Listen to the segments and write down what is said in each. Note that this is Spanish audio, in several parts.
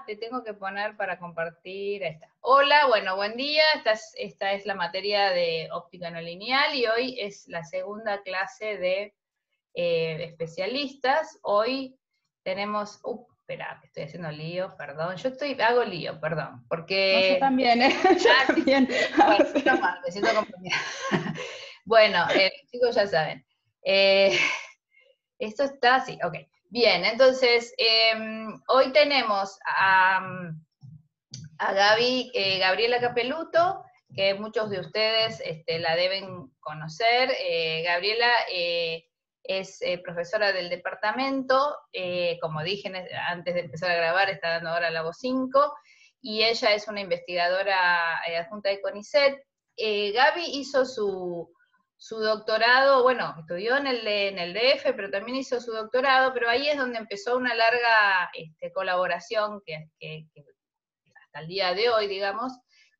Te tengo que poner para compartir. Ahí está. Hola, bueno, buen día. Esta es la materia de óptica no lineal y hoy es la segunda clase de especialistas. Hoy tenemos... espera, que estoy haciendo lío, perdón. Hago lío, perdón, No, yo porque... también, yo también. Bueno, menos mal, me siento acompañada. Bueno, chicos ya saben. Esto está así, ok. Bien, entonces, hoy tenemos a Gabriela Capeluto, que muchos de ustedes la deben conocer. Gabriela es profesora del departamento, como dije antes de empezar a grabar, está dando ahora la voz 5, y ella es una investigadora adjunta de CONICET. Gaby hizo su doctorado, bueno, estudió en el DF, pero también hizo su doctorado, pero ahí es donde empezó una larga colaboración que hasta el día de hoy, digamos,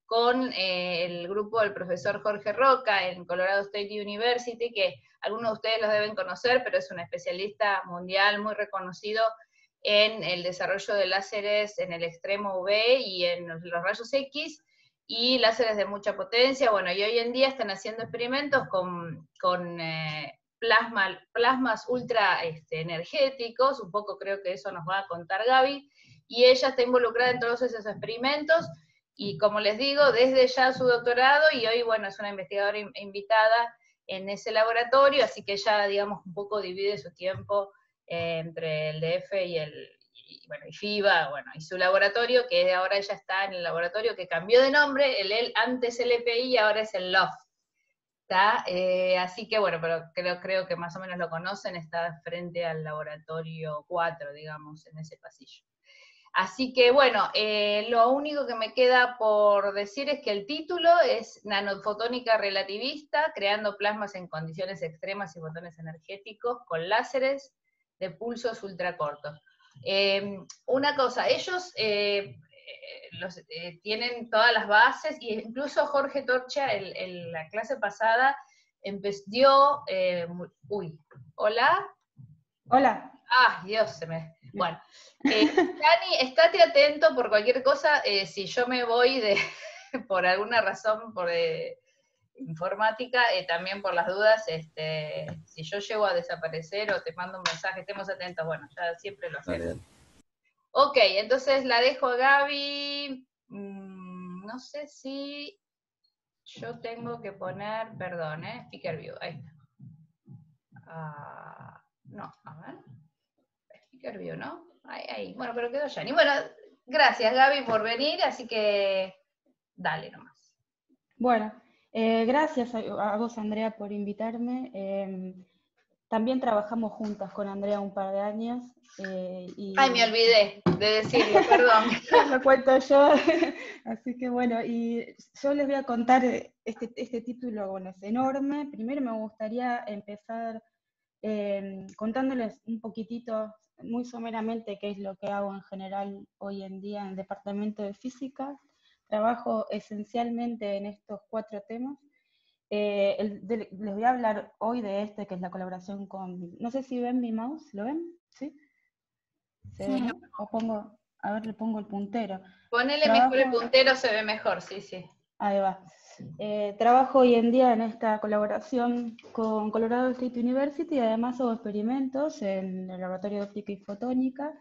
con el grupo del profesor Jorge Roca en Colorado State University, que algunos de ustedes los deben conocer, pero es un especialista mundial muy reconocido en el desarrollo de láseres en el extremo UV y en los rayos X, y láseres de mucha potencia. Bueno, y hoy en día están haciendo experimentos con plasmas ultra energéticos, un poco creo que eso nos va a contar Gaby, y ella está involucrada en todos esos experimentos, y como les digo, desde ya su doctorado, y hoy, bueno, es una investigadora invitada en ese laboratorio, así que ella, digamos, un poco divide su tiempo entre el DF y FIBA, bueno, y su laboratorio, que ahora ella está en el laboratorio que cambió de nombre, antes el EPI, ahora es el LOFT. Así que bueno, pero creo que más o menos lo conocen, está frente al laboratorio 4, digamos, en ese pasillo. Así que bueno, lo único que me queda por decir es que el título es Nanofotónica relativista, creando plasmas en condiciones extremas y fotones energéticos con láseres de pulsos ultracortos. Una cosa, ellos tienen todas las bases, y incluso Jorge Torcha en la clase pasada dio... ¿hola? Hola. Dios, Bueno, Dani, estate atento por cualquier cosa, si yo me voy por alguna razón, por informática, también por las dudas, si yo llego a desaparecer o te mando un mensaje, estemos atentos, bueno, ya siempre lo hacemos. Ok, entonces la dejo a Gaby. No sé si yo tengo que poner, perdón, Speaker View, ahí está. No, a ver. Speaker View, ¿no? Ahí. Bueno, pero quedó ya. Y bueno, gracias Gaby por venir, así que dale nomás. Bueno, gracias a vos, Andrea, por invitarme. También trabajamos juntas con Andrea un par de años. Me olvidé de decirlo, perdón. Lo cuento yo. Así que bueno, y yo les voy a contar este título, bueno, es enorme. Primero me gustaría empezar contándoles un poquitito, muy someramente, qué es lo que hago en general hoy en día en el departamento de física. Trabajo esencialmente en estos 4 temas. Les voy a hablar hoy de este, que es la colaboración con... No sé si ven mi mouse, ¿lo ven? ¿Sí? ¿Se ve, no? O pongo, a ver, le pongo el puntero. Ponele mejor el puntero, se ve mejor, sí. Ahí va. Trabajo hoy en día en esta colaboración con Colorado State University, y además hago experimentos en el laboratorio de óptica y fotónica.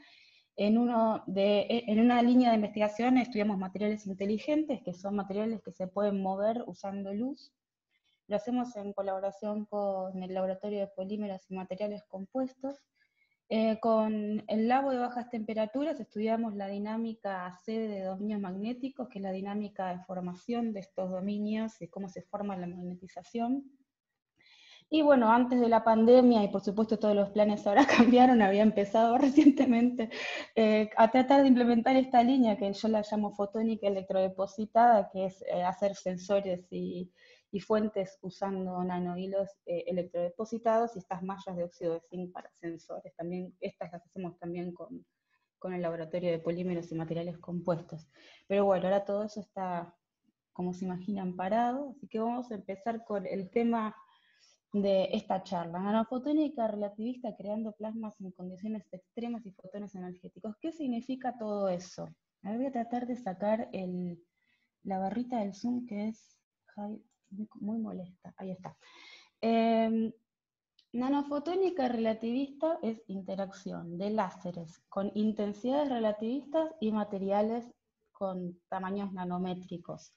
En una línea de investigación estudiamos materiales inteligentes, que son materiales que se pueden mover usando luz. Lo hacemos en colaboración con el Laboratorio de Polímeros y Materiales Compuestos. Con el labo de bajas temperaturas estudiamos la dinámica C de dominios magnéticos, que es la dinámica de formación de estos dominios y cómo se forma la magnetización. Y bueno, antes de la pandemia, y por supuesto todos los planes ahora cambiaron, había empezado recientemente a tratar de implementar esta línea que yo la llamo fotónica electrodepositada, que es hacer sensores y fuentes usando nanohilos electrodepositados, y estas mallas de óxido de zinc para sensores. También estas las hacemos también con el laboratorio de polímeros y materiales compuestos. Pero bueno, ahora todo eso está, como se imaginan, parado, así que vamos a empezar con el tema de esta charla. Nanofotónica relativista creando plasmas en condiciones extremas y fotones energéticos. ¿Qué significa todo eso? Ahora voy a tratar de sacar la barrita del Zoom que es muy molesta. Ahí está. Nanofotónica relativista es interacción de láseres con intensidades relativistas y materiales con tamaños nanométricos.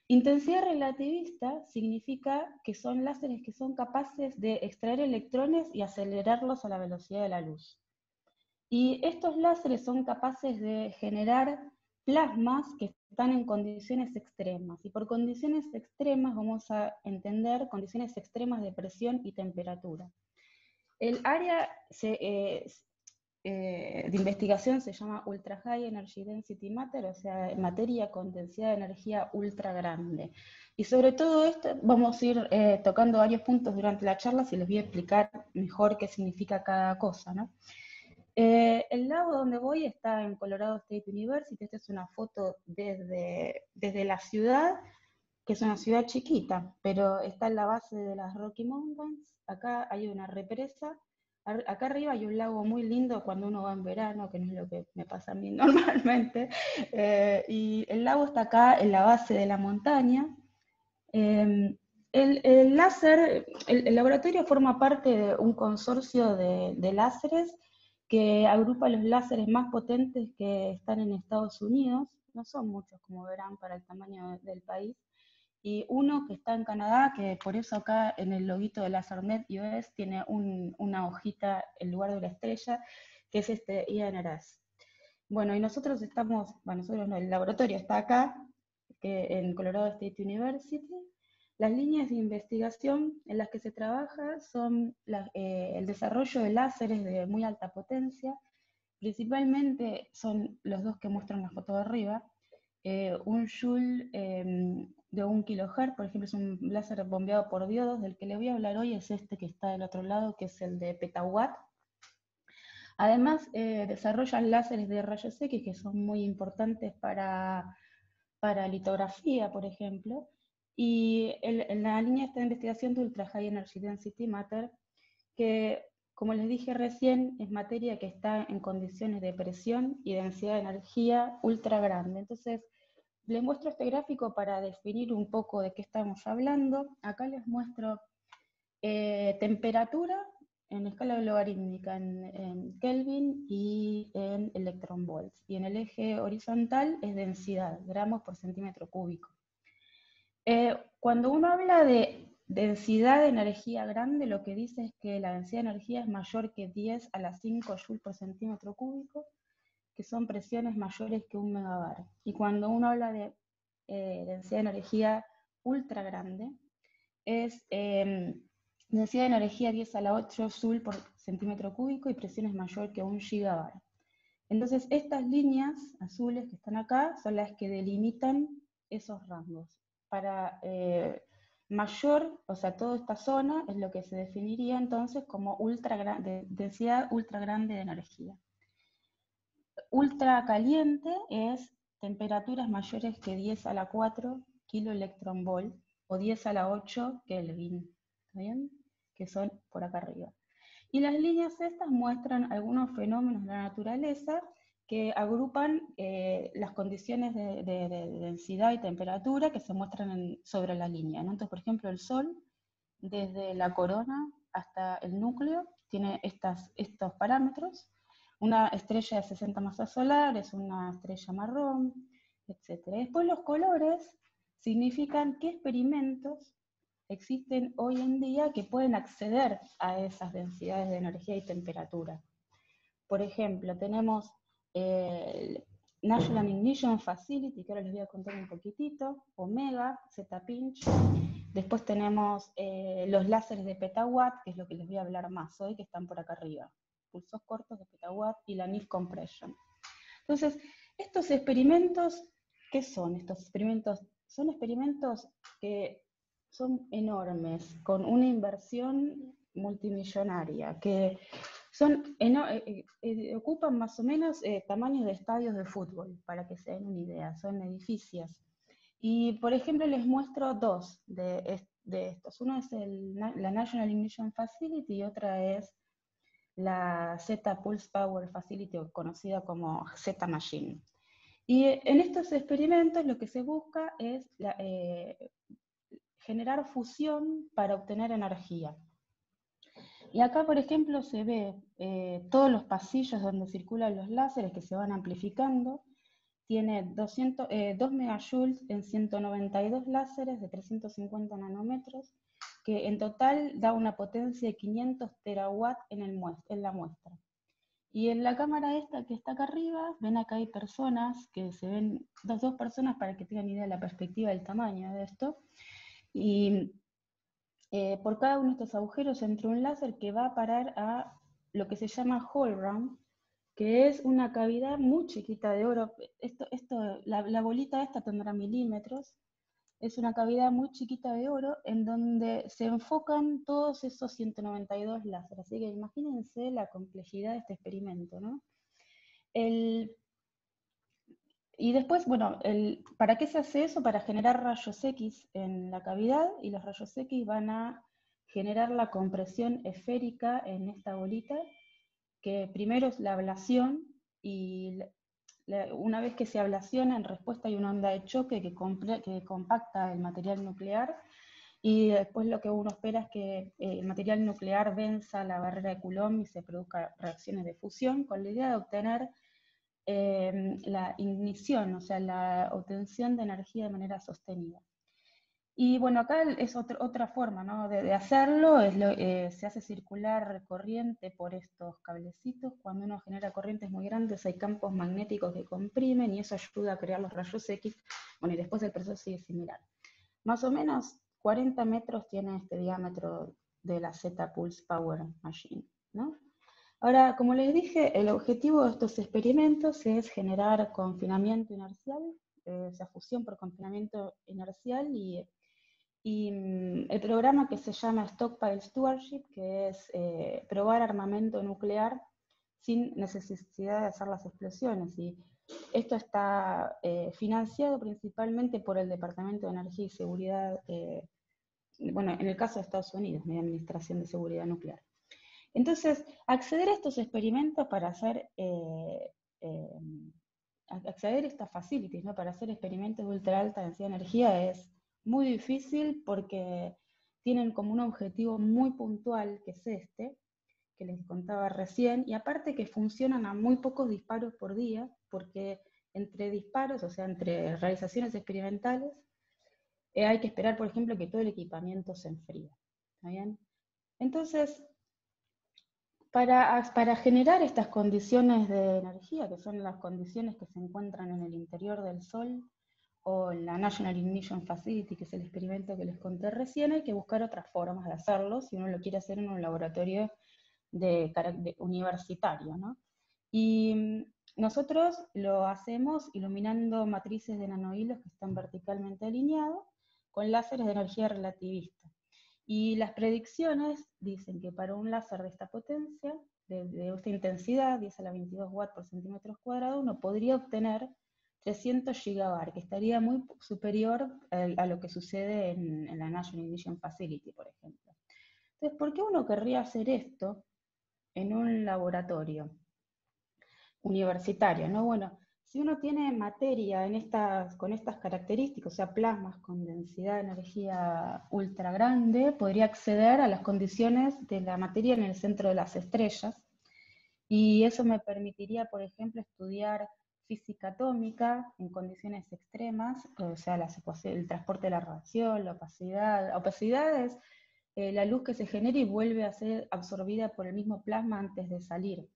Intensidad relativista significa que son láseres que son capaces de extraer electrones y acelerarlos a la velocidad de la luz. Y estos láseres son capaces de generar plasmas que están en condiciones extremas. Y por condiciones extremas vamos a entender condiciones extremas de presión y temperatura. El área de investigación se llama Ultra High Energy Density Matter, o sea, materia con densidad de energía ultra grande. Y sobre todo esto vamos a ir tocando varios puntos durante la charla, y les voy a explicar mejor qué significa cada cosa, ¿no? El lago donde voy está en Colorado State University. Esta es una foto desde la ciudad, que es una ciudad chiquita, pero está en la base de las Rocky Mountains. Acá hay una represa. Acá arriba hay un lago muy lindo cuando uno va en verano, que no es lo que me pasa a mí normalmente. Y el lago está acá en la base de la montaña. El láser, el laboratorio forma parte de un consorcio de láseres que agrupa los láseres más potentes que están en Estados Unidos. No son muchos, como verán, para el tamaño del país. Y uno que está en Canadá, que por eso acá en el loguito de LaserNet US tiene una hojita en lugar de una estrella, que es este INRS. Bueno, y nosotros estamos, bueno, nosotros no, el laboratorio está acá, en Colorado State University. Las líneas de investigación en las que se trabaja son el desarrollo de láseres de muy alta potencia. Principalmente son los dos que muestran la foto de arriba. Un joule de 1 kHz, por ejemplo, es un láser bombeado por diodos. Del que le voy a hablar hoy es este que está del otro lado, que es el de petawatt. Además, desarrollan láseres de rayos X, que son muy importantes para litografía, por ejemplo. Y en la línea está de investigación de Ultra High Energy Density Matter, que, como les dije recién, es materia que está en condiciones de presión y densidad de energía ultra grande. Entonces, les muestro este gráfico para definir un poco de qué estamos hablando. Acá les muestro temperatura en escala logarítmica en Kelvin y en electronvolts. Y en el eje horizontal es densidad, gramos por centímetro cúbico. Cuando uno habla de densidad de energía grande, lo que dice es que la densidad de energía es mayor que 10 a la 5 joules por centímetro cúbico, que son presiones mayores que 1 megabar. Y cuando uno habla de densidad de energía ultra grande, es densidad de energía 10 a la 8 joules por centímetro cúbico y presiones mayor que 1 gigabar. Entonces, estas líneas azules que están acá son las que delimitan esos rangos. Para mayor, o sea, toda esta zona es lo que se definiría entonces como densidad ultra grande de energía. Ultra caliente es temperaturas mayores que 10 a la 4 kiloelectronvolt o 10 a la 8 Kelvin, ¿está bien? Que son por acá arriba. Y las líneas estas muestran algunos fenómenos de la naturaleza que agrupan las condiciones de densidad y temperatura que se muestran sobre la línea, ¿no? Entonces, por ejemplo, el Sol, desde la corona hasta el núcleo, tiene estos parámetros. Una estrella de 60 masas solares, una estrella marrón, etc. Después los colores significan qué experimentos existen hoy en día que pueden acceder a esas densidades de energía y temperatura. Por ejemplo, tenemos el National Ignition Facility, que ahora les voy a contar un poquitito, Omega, Z-Pinch. Después tenemos los láseres de petawatt, que es lo que les voy a hablar más hoy, que están por acá arriba. Pulsos cortos de petawatt y la NIF Compression. Entonces, estos experimentos, ¿qué son estos experimentos? Son experimentos que son enormes, con una inversión multimillonaria, que ocupan más o menos tamaños de estadios de fútbol, para que se den una idea, son edificios. Y, por ejemplo, les muestro dos de de estos. Uno es la National Ignition Facility y otra es la Z Pulse Power Facility, conocida como Z Machine. Y en estos experimentos lo que se busca es generar fusión para obtener energía. Y acá, por ejemplo, se ve todos los pasillos donde circulan los láseres que se van amplificando. Tiene 2 megajoules en 192 láseres de 350 nanómetros, que en total da una potencia de 500 terawatts en la muestra. Y en la cámara esta que está acá arriba, ven acá hay personas, que se ven dos personas para que tengan idea de la perspectiva del tamaño de esto. Y por cada uno de estos agujeros entra un láser que va a parar a lo que se llama hole round, que es una cavidad muy chiquita de oro. La bolita esta tendrá milímetros. Es una cavidad muy chiquita de oro en donde se enfocan todos esos 192 láseres. Así que imagínense la complejidad de este experimento, ¿no? Y después, bueno, ¿para qué se hace eso? Para generar rayos X en la cavidad, y los rayos X van a generar la compresión esférica en esta bolita, que primero es la ablación, y una vez que se ablaciona, en respuesta hay una onda de choque que compacta el material nuclear, y después lo que uno espera es que el material nuclear venza la barrera de Coulomb y se produzcan reacciones de fusión, con la idea de obtener la ignición, o sea, la obtención de energía de manera sostenida. Y bueno, acá es otra forma, ¿no?, de hacerlo, se hace circular corriente por estos cablecitos. Cuando uno genera corrientes muy grandes hay campos magnéticos que comprimen y eso ayuda a crear los rayos X. Bueno, y después el proceso sigue similar. Más o menos 40 metros tiene este diámetro de la Z Pulse Power Machine, ¿no? Ahora, como les dije, el objetivo de estos experimentos es generar confinamiento inercial, o sea, fusión por confinamiento inercial, y el programa que se llama Stockpile Stewardship, que es probar armamento nuclear sin necesidad de hacer las explosiones. Y esto está financiado principalmente por el Departamento de Energía y Seguridad, bueno, en el caso de Estados Unidos, la Administración de Seguridad Nuclear. Entonces, acceder a estos experimentos para acceder a estas facilities, ¿no?, para hacer experimentos de ultra alta densidad de energía es muy difícil porque tienen como un objetivo muy puntual, que es este, que les contaba recién, y aparte que funcionan a muy pocos disparos por día, porque entre disparos, o sea, entre realizaciones experimentales, hay que esperar, por ejemplo, que todo el equipamiento se enfríe. ¿Está bien? Entonces, para generar estas condiciones de energía, que son las condiciones que se encuentran en el interior del Sol, o en la National Ignition Facility, que es el experimento que les conté recién, hay que buscar otras formas de hacerlo, si uno lo quiere hacer en un laboratorio universitario, ¿no? Y nosotros lo hacemos iluminando matrices de nanohilos que están verticalmente alineados, con láseres de energía relativista. Y las predicciones dicen que para un láser de esta potencia, de esta intensidad, 10 a la 22 watts por centímetros cuadrados, uno podría obtener 300 gigabar, que estaría muy superior a lo que sucede en la National Ignition Facility, por ejemplo. Entonces, ¿por qué uno querría hacer esto en un laboratorio universitario, ¿no? Bueno, si uno tiene materia con estas características, o sea, plasmas con densidad de energía ultra grande, podría acceder a las condiciones de la materia en el centro de las estrellas, y eso me permitiría, por ejemplo, estudiar física atómica en condiciones extremas, o sea, el transporte de la radiación, la opacidad. La opacidad es la luz que se genera y vuelve a ser absorbida por el mismo plasma antes de salir.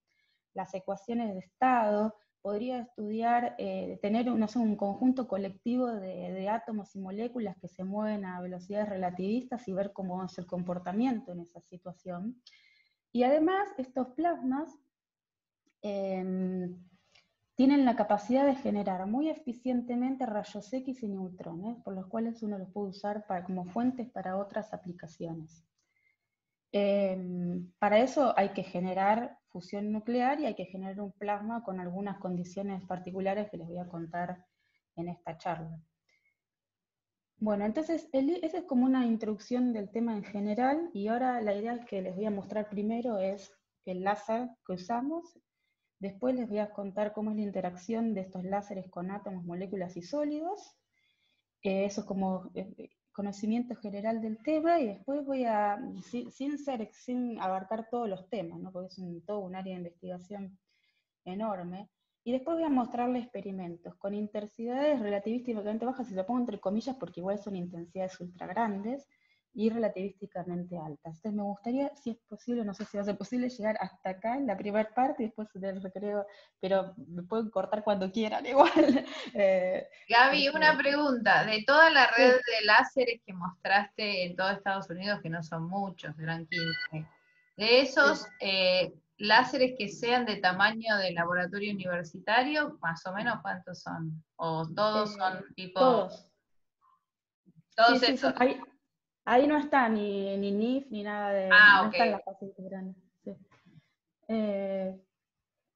Las ecuaciones de estado, podría estudiar, tener no sé, un conjunto colectivo de átomos y moléculas que se mueven a velocidades relativistas y ver cómo es el comportamiento en esa situación. Y además, estos plasmas tienen la capacidad de generar muy eficientemente rayos X y neutrones, por los cuales uno los puede usar como fuentes para otras aplicaciones. Para eso hay que generar fusión nuclear y hay que generar un plasma con algunas condiciones particulares que les voy a contar en esta charla. Bueno, entonces esa es como una introducción del tema en general, y ahora la idea que les voy a mostrar primero es el láser que usamos. Después les voy a contar cómo es la interacción de estos láseres con átomos, moléculas y sólidos. Eso es como conocimiento general del tema, y después voy a, sin abarcar todos los temas, ¿no? Porque es todo un área de investigación enorme. Y después voy a mostrarles experimentos con intensidades relativísticamente bajas, y lo pongo entre comillas porque igual son intensidades ultra grandes, y relativísticamente altas. Entonces me gustaría, si es posible, no sé si va a ser posible, llegar hasta acá en la primera parte y después del recreo, pero me pueden cortar cuando quieran igual. Gaby, una Porque, pregunta. De toda la red sí, de láseres que mostraste en todo Estados Unidos, que no son muchos, eran 15, de sí, esos láseres que sean de tamaño de laboratorio universitario, más o menos cuántos son? ¿O todos son tipo, todos. Sí, todos sí, esos? ahí no está ni NIF ni nada Ah, no ok. está en la fase grande. Sí. Eh,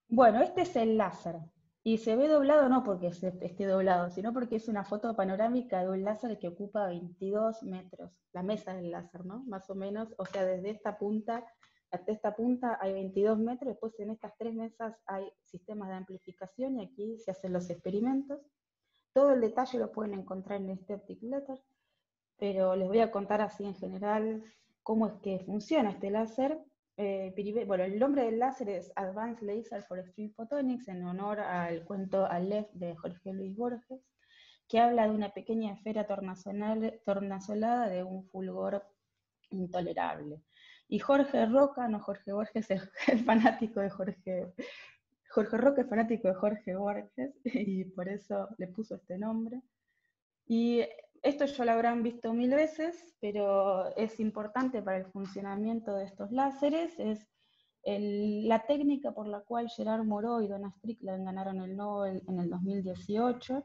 Bueno, este es el láser. Y se ve doblado no porque esté doblado, sino porque es una foto panorámica de un láser que ocupa 22 metros. La mesa del láser, ¿no? Más o menos. O sea, desde esta punta hasta esta punta hay 22 metros. Después en estas tres mesas hay sistemas de amplificación y aquí se hacen los experimentos. Todo el detalle lo pueden encontrar en este Optic Letter, pero les voy a contar así en general cómo es que funciona este láser. Bueno, el nombre del láser es Advanced Laser for Extreme Photonics, en honor al cuento Aleph de Jorge Luis Borges, que habla de una pequeña esfera tornasolada de un fulgor intolerable. Y Jorge Roca, no Jorge Borges, es fanático de Jorge Roca es fanático de Jorge Borges, y por eso le puso este nombre. Y esto ya lo habrán visto mil veces, pero es importante para el funcionamiento de estos láseres. Es la técnica por la cual Gerard Moreau y Donna Strickland ganaron el Nobel en el 2018,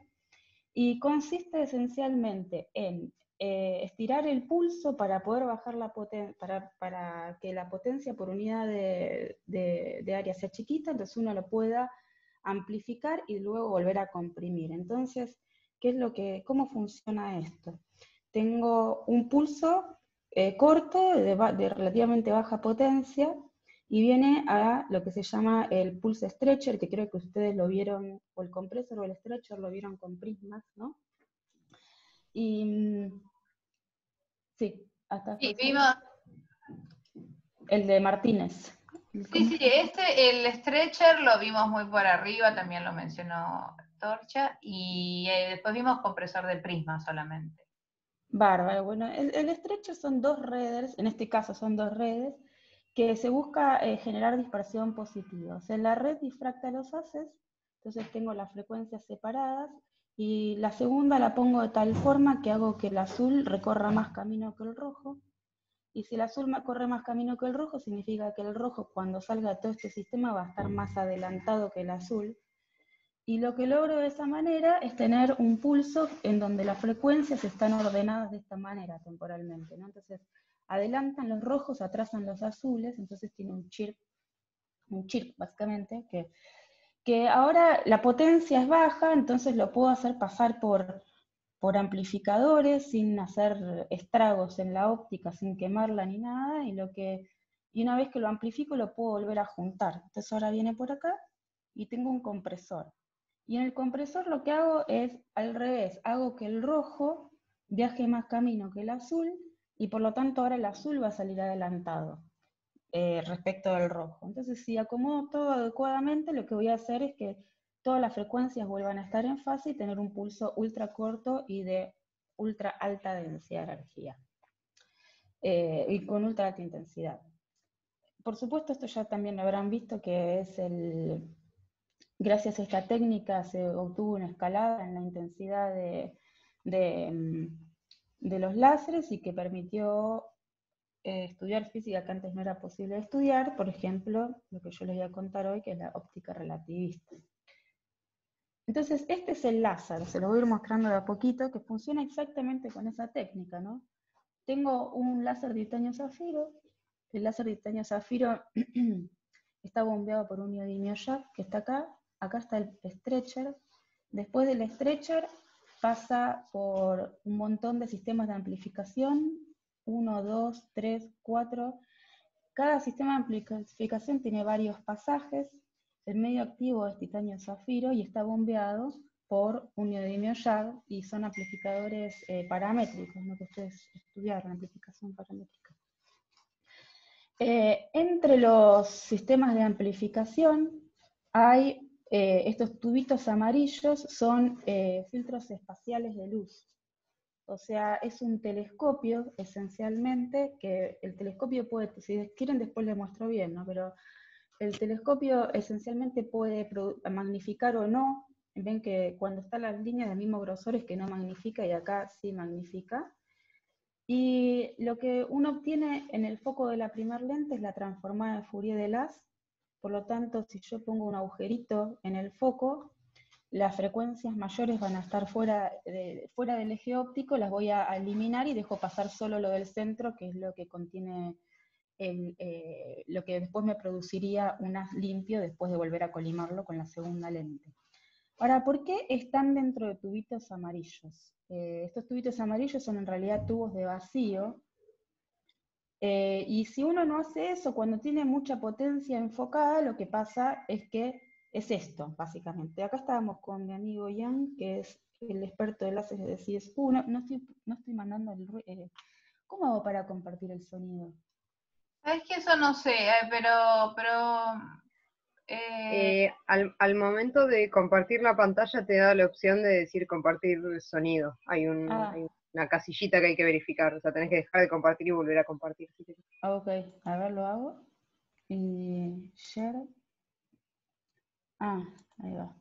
y consiste esencialmente en estirar el pulso para poder bajar la potencia, para que la potencia por unidad de área sea chiquita, entonces uno lo pueda amplificar y luego volver a comprimir. Entonces, ¿cómo funciona esto? Tengo un pulso corto, de relativamente baja potencia, y viene a lo que se llama el pulse stretcher, que creo que ustedes lo vieron, o el compresor o el stretcher lo vieron con prismas, ¿no? Y sí, hasta Sí, después vimos, el de Martínez. sí, ¿Cómo? sí, el stretcher lo vimos muy por arriba, también lo mencionó Torcha, y después vimos compresor de prisma solamente. Bárbaro. Bueno, el stretcher son dos redes, en este caso son dos redes, que se busca generar dispersión positiva. O sea, la red difracta los haces, entonces tengo las frecuencias separadas, y la segunda la pongo de tal forma que hago que el azul recorra más camino que el rojo. Y si el azul corre más camino que el rojo, significa que el rojo, cuando salga de todo este sistema, va a estar más adelantado que el azul. Y lo que logro de esa manera es tener un pulso en donde las frecuencias están ordenadas de esta manera temporalmente, ¿no? Entonces, adelantan los rojos, atrasan los azules, entonces tiene un chirp básicamente, que ahora la potencia es baja, entonces lo puedo hacer pasar por amplificadores sin hacer estragos en la óptica, sin quemarla ni nada, y una vez que lo amplifico lo puedo volver a juntar. Entonces ahora viene por acá y tengo un compresor. Y en el compresor lo que hago es al revés, hago que el rojo viaje más camino que el azul, y por lo tanto ahora el azul va a salir adelantado respecto del rojo. Entonces, si acomodo todo adecuadamente, lo que voy a hacer es que todas las frecuencias vuelvan a estar en fase y tener un pulso ultra corto y de ultra alta densidad de energía, y con ultra alta intensidad. Por supuesto, esto ya también lo habrán visto, que es gracias a esta técnica se obtuvo una escalada en la intensidad de, de los láseres, y que permitió estudiar física que antes no era posible estudiar, por ejemplo, lo que yo les voy a contar hoy, que es la óptica relativista. Entonces, este es el láser, se lo voy a ir mostrando de a poquito, que funciona exactamente con esa técnica, ¿no? Tengo un láser de titanio zafiro, el láser de titanio zafiro está bombeado por un neodimio jack que está acá está el stretcher, después del stretcher pasa por un montón de sistemas de amplificación, 1, 2, 3, 4. Cada sistema de amplificación tiene varios pasajes. El medio activo es titanio zafiro y está bombeado por un neodimio YAG, y son amplificadores paramétricos, ¿no? Que ustedes estudiaron, amplificación paramétrica. Entre los sistemas de amplificación hay estos tubitos amarillos, son filtros espaciales de luz. O sea, es un telescopio, esencialmente, que el telescopio puede, si quieren después les muestro bien, ¿no? Pero el telescopio esencialmente puede magnificar o no. Ven que cuando están las líneas del mismo grosor es que no magnifica, y acá sí magnifica. Y lo que uno obtiene en el foco de la primer lente es la transformada de Fourier de Lasse. Por lo tanto, si yo pongo un agujerito en el foco, las frecuencias mayores van a estar fuera del eje óptico, las voy a eliminar y dejo pasar solo lo del centro, que es lo que contiene lo que después me produciría un haz limpio después de volver a colimarlo con la segunda lente. Ahora, ¿por qué están dentro de tubitos amarillos? Estos tubitos amarillos son en realidad tubos de vacío, y si uno no hace eso, cuando tiene mucha potencia enfocada, lo que pasa es que es esto, básicamente. Acá estábamos con mi amigo Ian, que es el experto de láseres de CSU. No estoy mandando el ruido. ¿Cómo hago para compartir el sonido? Es que eso no sé, Al momento de compartir la pantalla te da la opción de decir compartir sonido. Hay una casillita que hay que verificar, o sea, tenés que dejar de compartir y volver a compartir. Ok, a ver, lo hago. Y share. Ahí va.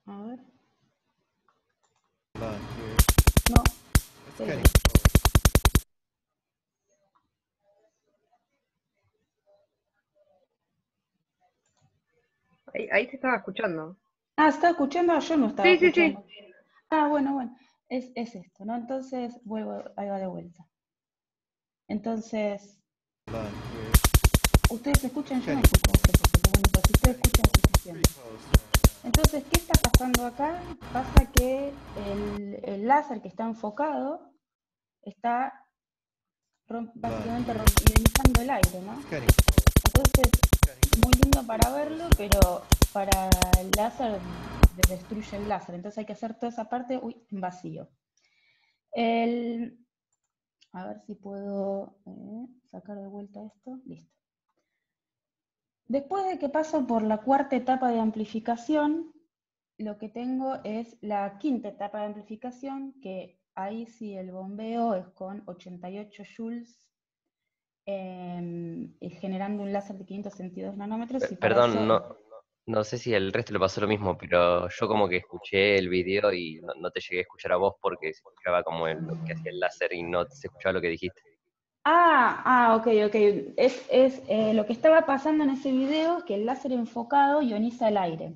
A ver. No. Ahí te estaba escuchando. ¿Está escuchando? Yo no estaba escuchando. Sí. Bueno. Es esto, ¿no? Entonces, ahí va de vuelta. Entonces, ustedes escuchan, yo no escucho. Bueno, pues si ustedes escuchan, suficiente. Entonces, ¿qué está pasando acá? Pasa que el láser que está enfocado está básicamente ionizando el aire, ¿no? Entonces, muy lindo para verlo, pero para el láser destruye el láser. Entonces hay que hacer toda esa parte en vacío. A ver si puedo sacar de vuelta esto. Listo. Después de que paso por la cuarta etapa de amplificación, lo que tengo es la quinta etapa de amplificación, que ahí sí el bombeo es con 88 joules, generando un láser de 562 nanómetros. Y para Perdón, eso, no sé si al resto le pasó lo mismo, pero yo como que escuché el video y no te llegué a escuchar a vos porque se escuchaba como lo que hacía el láser y no se escuchaba lo que dijiste. ok. Es lo que estaba pasando en ese video es que el láser enfocado ioniza el aire.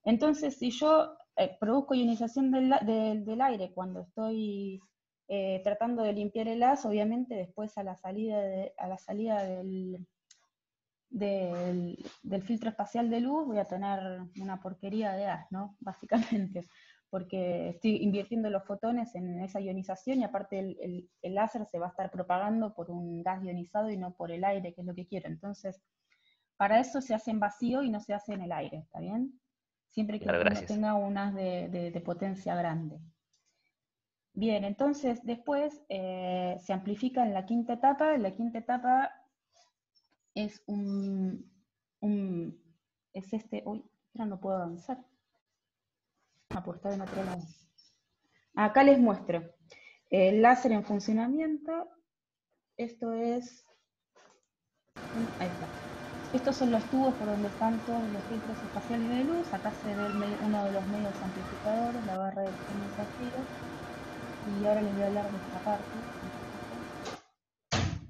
Entonces, si yo produzco ionización del aire cuando estoy tratando de limpiar el haz, obviamente después a la salida del filtro espacial de luz voy a tener una porquería de haz, ¿no? Básicamente, porque estoy invirtiendo los fotones en esa ionización, y aparte el láser se va a estar propagando por un gas ionizado y no por el aire, que es lo que quiero. Entonces, para eso se hace en vacío y no se hace en el aire, ¿está bien? Siempre que Claro, uno gracias. tenga un haz de potencia grande. Bien, entonces después se amplifica en la quinta etapa. La quinta etapa es es este, uy, ahora no puedo avanzar. Pues está en otro lado. Acá les muestro el láser en funcionamiento. Esto es, ahí está. Estos son los tubos por donde están todos los filtros espaciales de luz. Acá se ve uno de los medios amplificadores, la barra de titanio zafiro. Y ahora les voy a hablar de esta parte.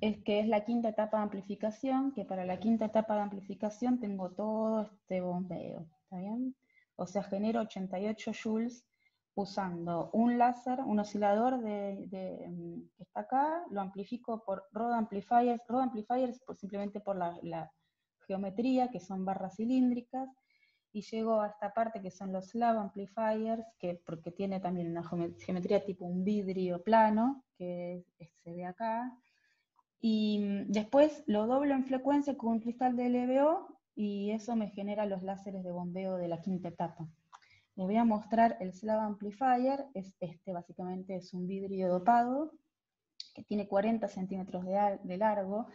Es que es la quinta etapa de amplificación, que para la quinta etapa de amplificación tengo todo este bombeo, ¿está bien? O sea, genero 88 joules usando un láser, un oscilador que está acá, lo amplifico por Rode Amplifiers. Rode Amplifiers simplemente por la geometría, que son barras cilíndricas, y llego a esta parte que son los Slab Amplifiers, porque tiene también una geometría tipo un vidrio plano, que se ve acá. Y después lo doblo en frecuencia con un cristal de LVO, y eso me genera los láseres de bombeo de la quinta etapa. Les voy a mostrar el Slab Amplifier. Básicamente es un vidrio dopado, que tiene 40 centímetros de largo.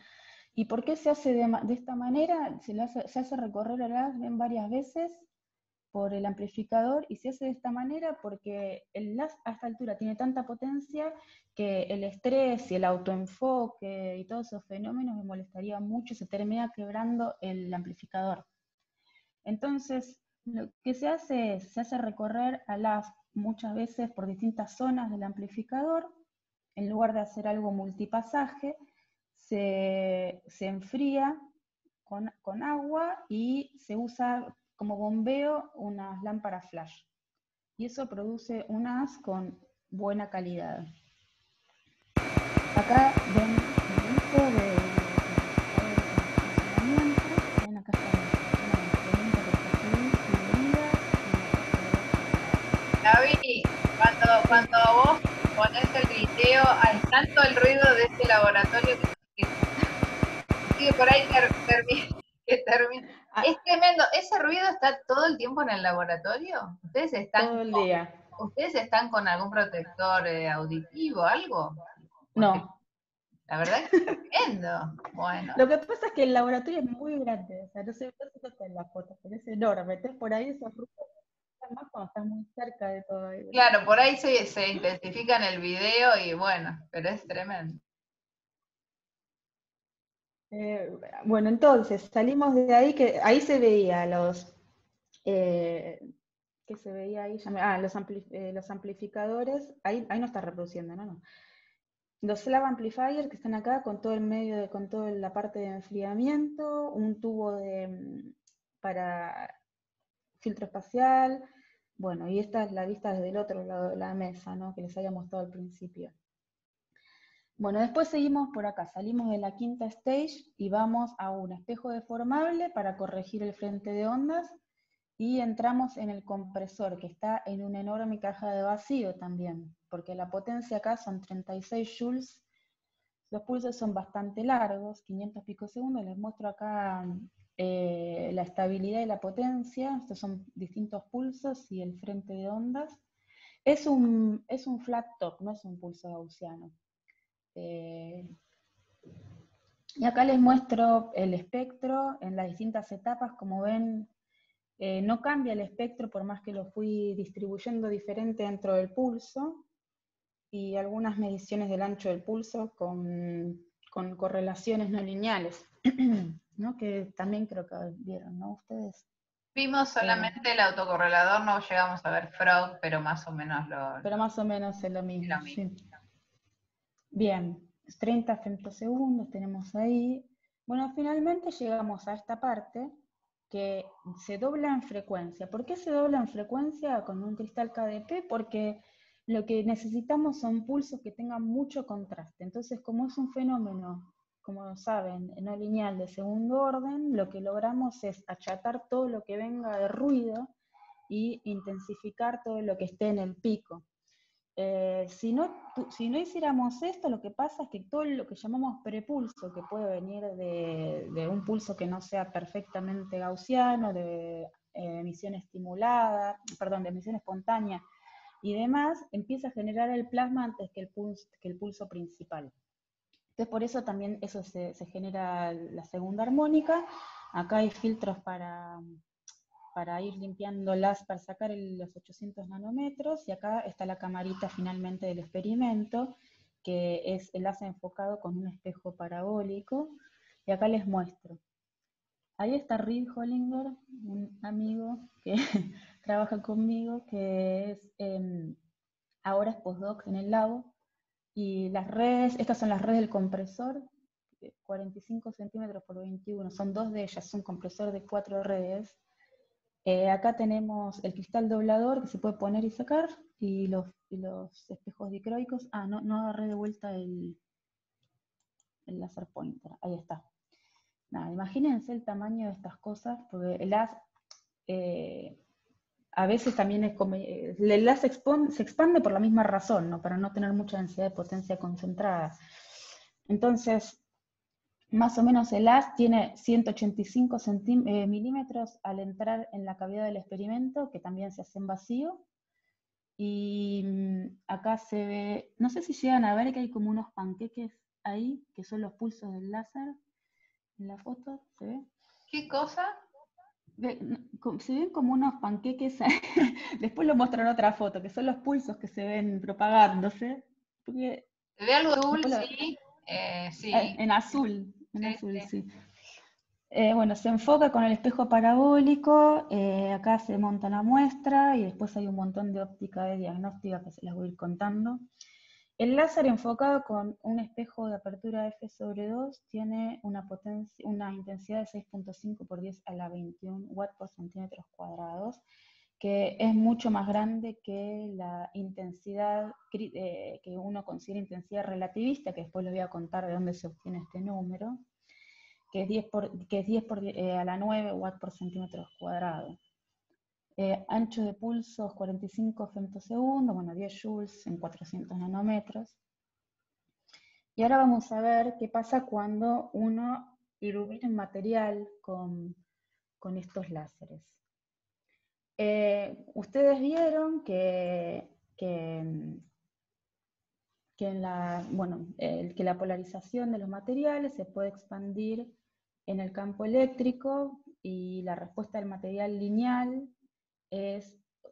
¿Y por qué se hace de esta manera? Se hace recorrer el gas varias veces por el amplificador, y se hace de esta manera porque el LAS a esta altura tiene tanta potencia que el estrés y el autoenfoque y todos esos fenómenos me molestaría mucho, se termina quebrando el amplificador. Entonces, lo que se hace es, se hace recorrer a LAS muchas veces por distintas zonas del amplificador. En lugar de hacer algo multipasaje, se enfría con agua y se usa como bombeo unas lámparas flash. Y eso produce un haz con buena calidad. Acá ven el uso de funcionamiento. Ven, acá está una pregunta Gaby, cuando vos pones el video, hay tanto el ruido de este laboratorio que sigue por ahí que termina. Es tremendo. ¿Ese ruido está todo el tiempo en el laboratorio? ¿Ustedes están todo el día. ¿Ustedes están con algún protector auditivo, algo? Porque No. la verdad es que es tremendo. Bueno. Lo que pasa es que el laboratorio es muy grande, o sea, no sé si está en la foto, pero es enorme. Entonces por ahí esos ruidos más cuando estás muy cerca de todo. Claro, por ahí se intensifica en el video y bueno, pero es tremendo. Bueno, entonces salimos de ahí, que ahí se veía ¿qué se veía ahí? Los amplificadores, ahí no está reproduciendo, no. Los Slab Amplifiers que están acá con todo el medio, con toda la parte de enfriamiento, un tubo para filtro espacial, bueno, y esta es la vista desde el otro lado de la mesa, ¿no? Que les había mostrado al principio. Bueno, después seguimos por acá, salimos de la quinta stage y vamos a un espejo deformable para corregir el frente de ondas, y entramos en el compresor, que está en una enorme caja de vacío también, porque la potencia acá son 36 joules, los pulsos son bastante largos, 500 picosegundos, les muestro acá la estabilidad y la potencia. Estos son distintos pulsos y el frente de ondas. Es un flat top, no es un pulso gaussiano. Y acá les muestro el espectro en las distintas etapas. Como ven, no cambia el espectro por más que lo fui distribuyendo diferente dentro del pulso, y algunas mediciones del ancho del pulso con correlaciones no lineales, ¿no? Que también creo que vieron, ¿no? Ustedes. Vimos solamente el autocorrelador, no llegamos a ver Frog, pero más o menos Pero más o menos es lo mismo. Sí. mismo. Bien, 30 femtosegundos tenemos ahí. Bueno, finalmente llegamos a esta parte que se dobla en frecuencia. ¿Por qué se dobla en frecuencia con un cristal KDP? Porque lo que necesitamos son pulsos que tengan mucho contraste. Entonces, como es un fenómeno, como saben, no lineal de segundo orden, lo que logramos es achatar todo lo que venga de ruido y intensificar todo lo que esté en el pico. Si no hiciéramos esto, lo que pasa es que todo lo que llamamos prepulso, que puede venir de un pulso que no sea perfectamente gaussiano, de emisión estimulada, perdón, de emisión espontánea y demás, empieza a generar el plasma antes que el pulso principal. Entonces por eso también eso se genera la segunda armónica. Acá hay filtros para ir limpiándolas, para sacar los 800 nanómetros, y acá está la camarita finalmente del experimento, que es el láser enfocado con un espejo parabólico, y acá les muestro. Ahí está Reed Hollinger, un amigo que trabaja conmigo, que ahora es postdoc en el labo, y las redes, estas son las redes del compresor, 45 centímetros por 21, son dos de ellas, un compresor de 4 redes. Acá tenemos el cristal doblador que se puede poner y sacar, y los espejos dicroicos. Ah, no agarré de vuelta el laser pointer, ahí está. Nada, imagínense el tamaño de estas cosas, porque el haz a veces también es como, el haz se expande por la misma razón, ¿no? Para no tener mucha densidad de potencia concentrada. Entonces, más o menos el haz tiene 185 milímetros al entrar en la cavidad del experimento, que también se hace en vacío. Y acá se ve, no sé si llegan a ver que hay como unos panqueques ahí, que son los pulsos del láser. En la foto, ¿se ve? ¿Qué cosa? Se ven como unos panqueques, después lo muestro en otra foto, que son los pulsos que se ven propagándose. Porque ¿Se ve algo azul? después Sí. Sí. en azul, Sí. sí. Bueno, se enfoca con el espejo parabólico, acá se monta la muestra y después hay un montón de óptica de diagnóstica que se las voy a ir contando. El láser enfocado con un espejo de apertura f/2 tiene una intensidad de 6.5 por 10 a la 21 watts por centímetros cuadrados, que es mucho más grande que la intensidad que uno considera intensidad relativista, que después les voy a contar de dónde se obtiene este número, que es 10 a la 9 watts por centímetros cuadrados. Ancho de pulsos 45 femtosegundos, bueno, 10 joules en 400 nanómetros. Y ahora vamos a ver qué pasa cuando uno ilumina un material con estos láseres. Ustedes vieron que la polarización de los materiales se puede expandir en el campo eléctrico, y la respuesta del material lineal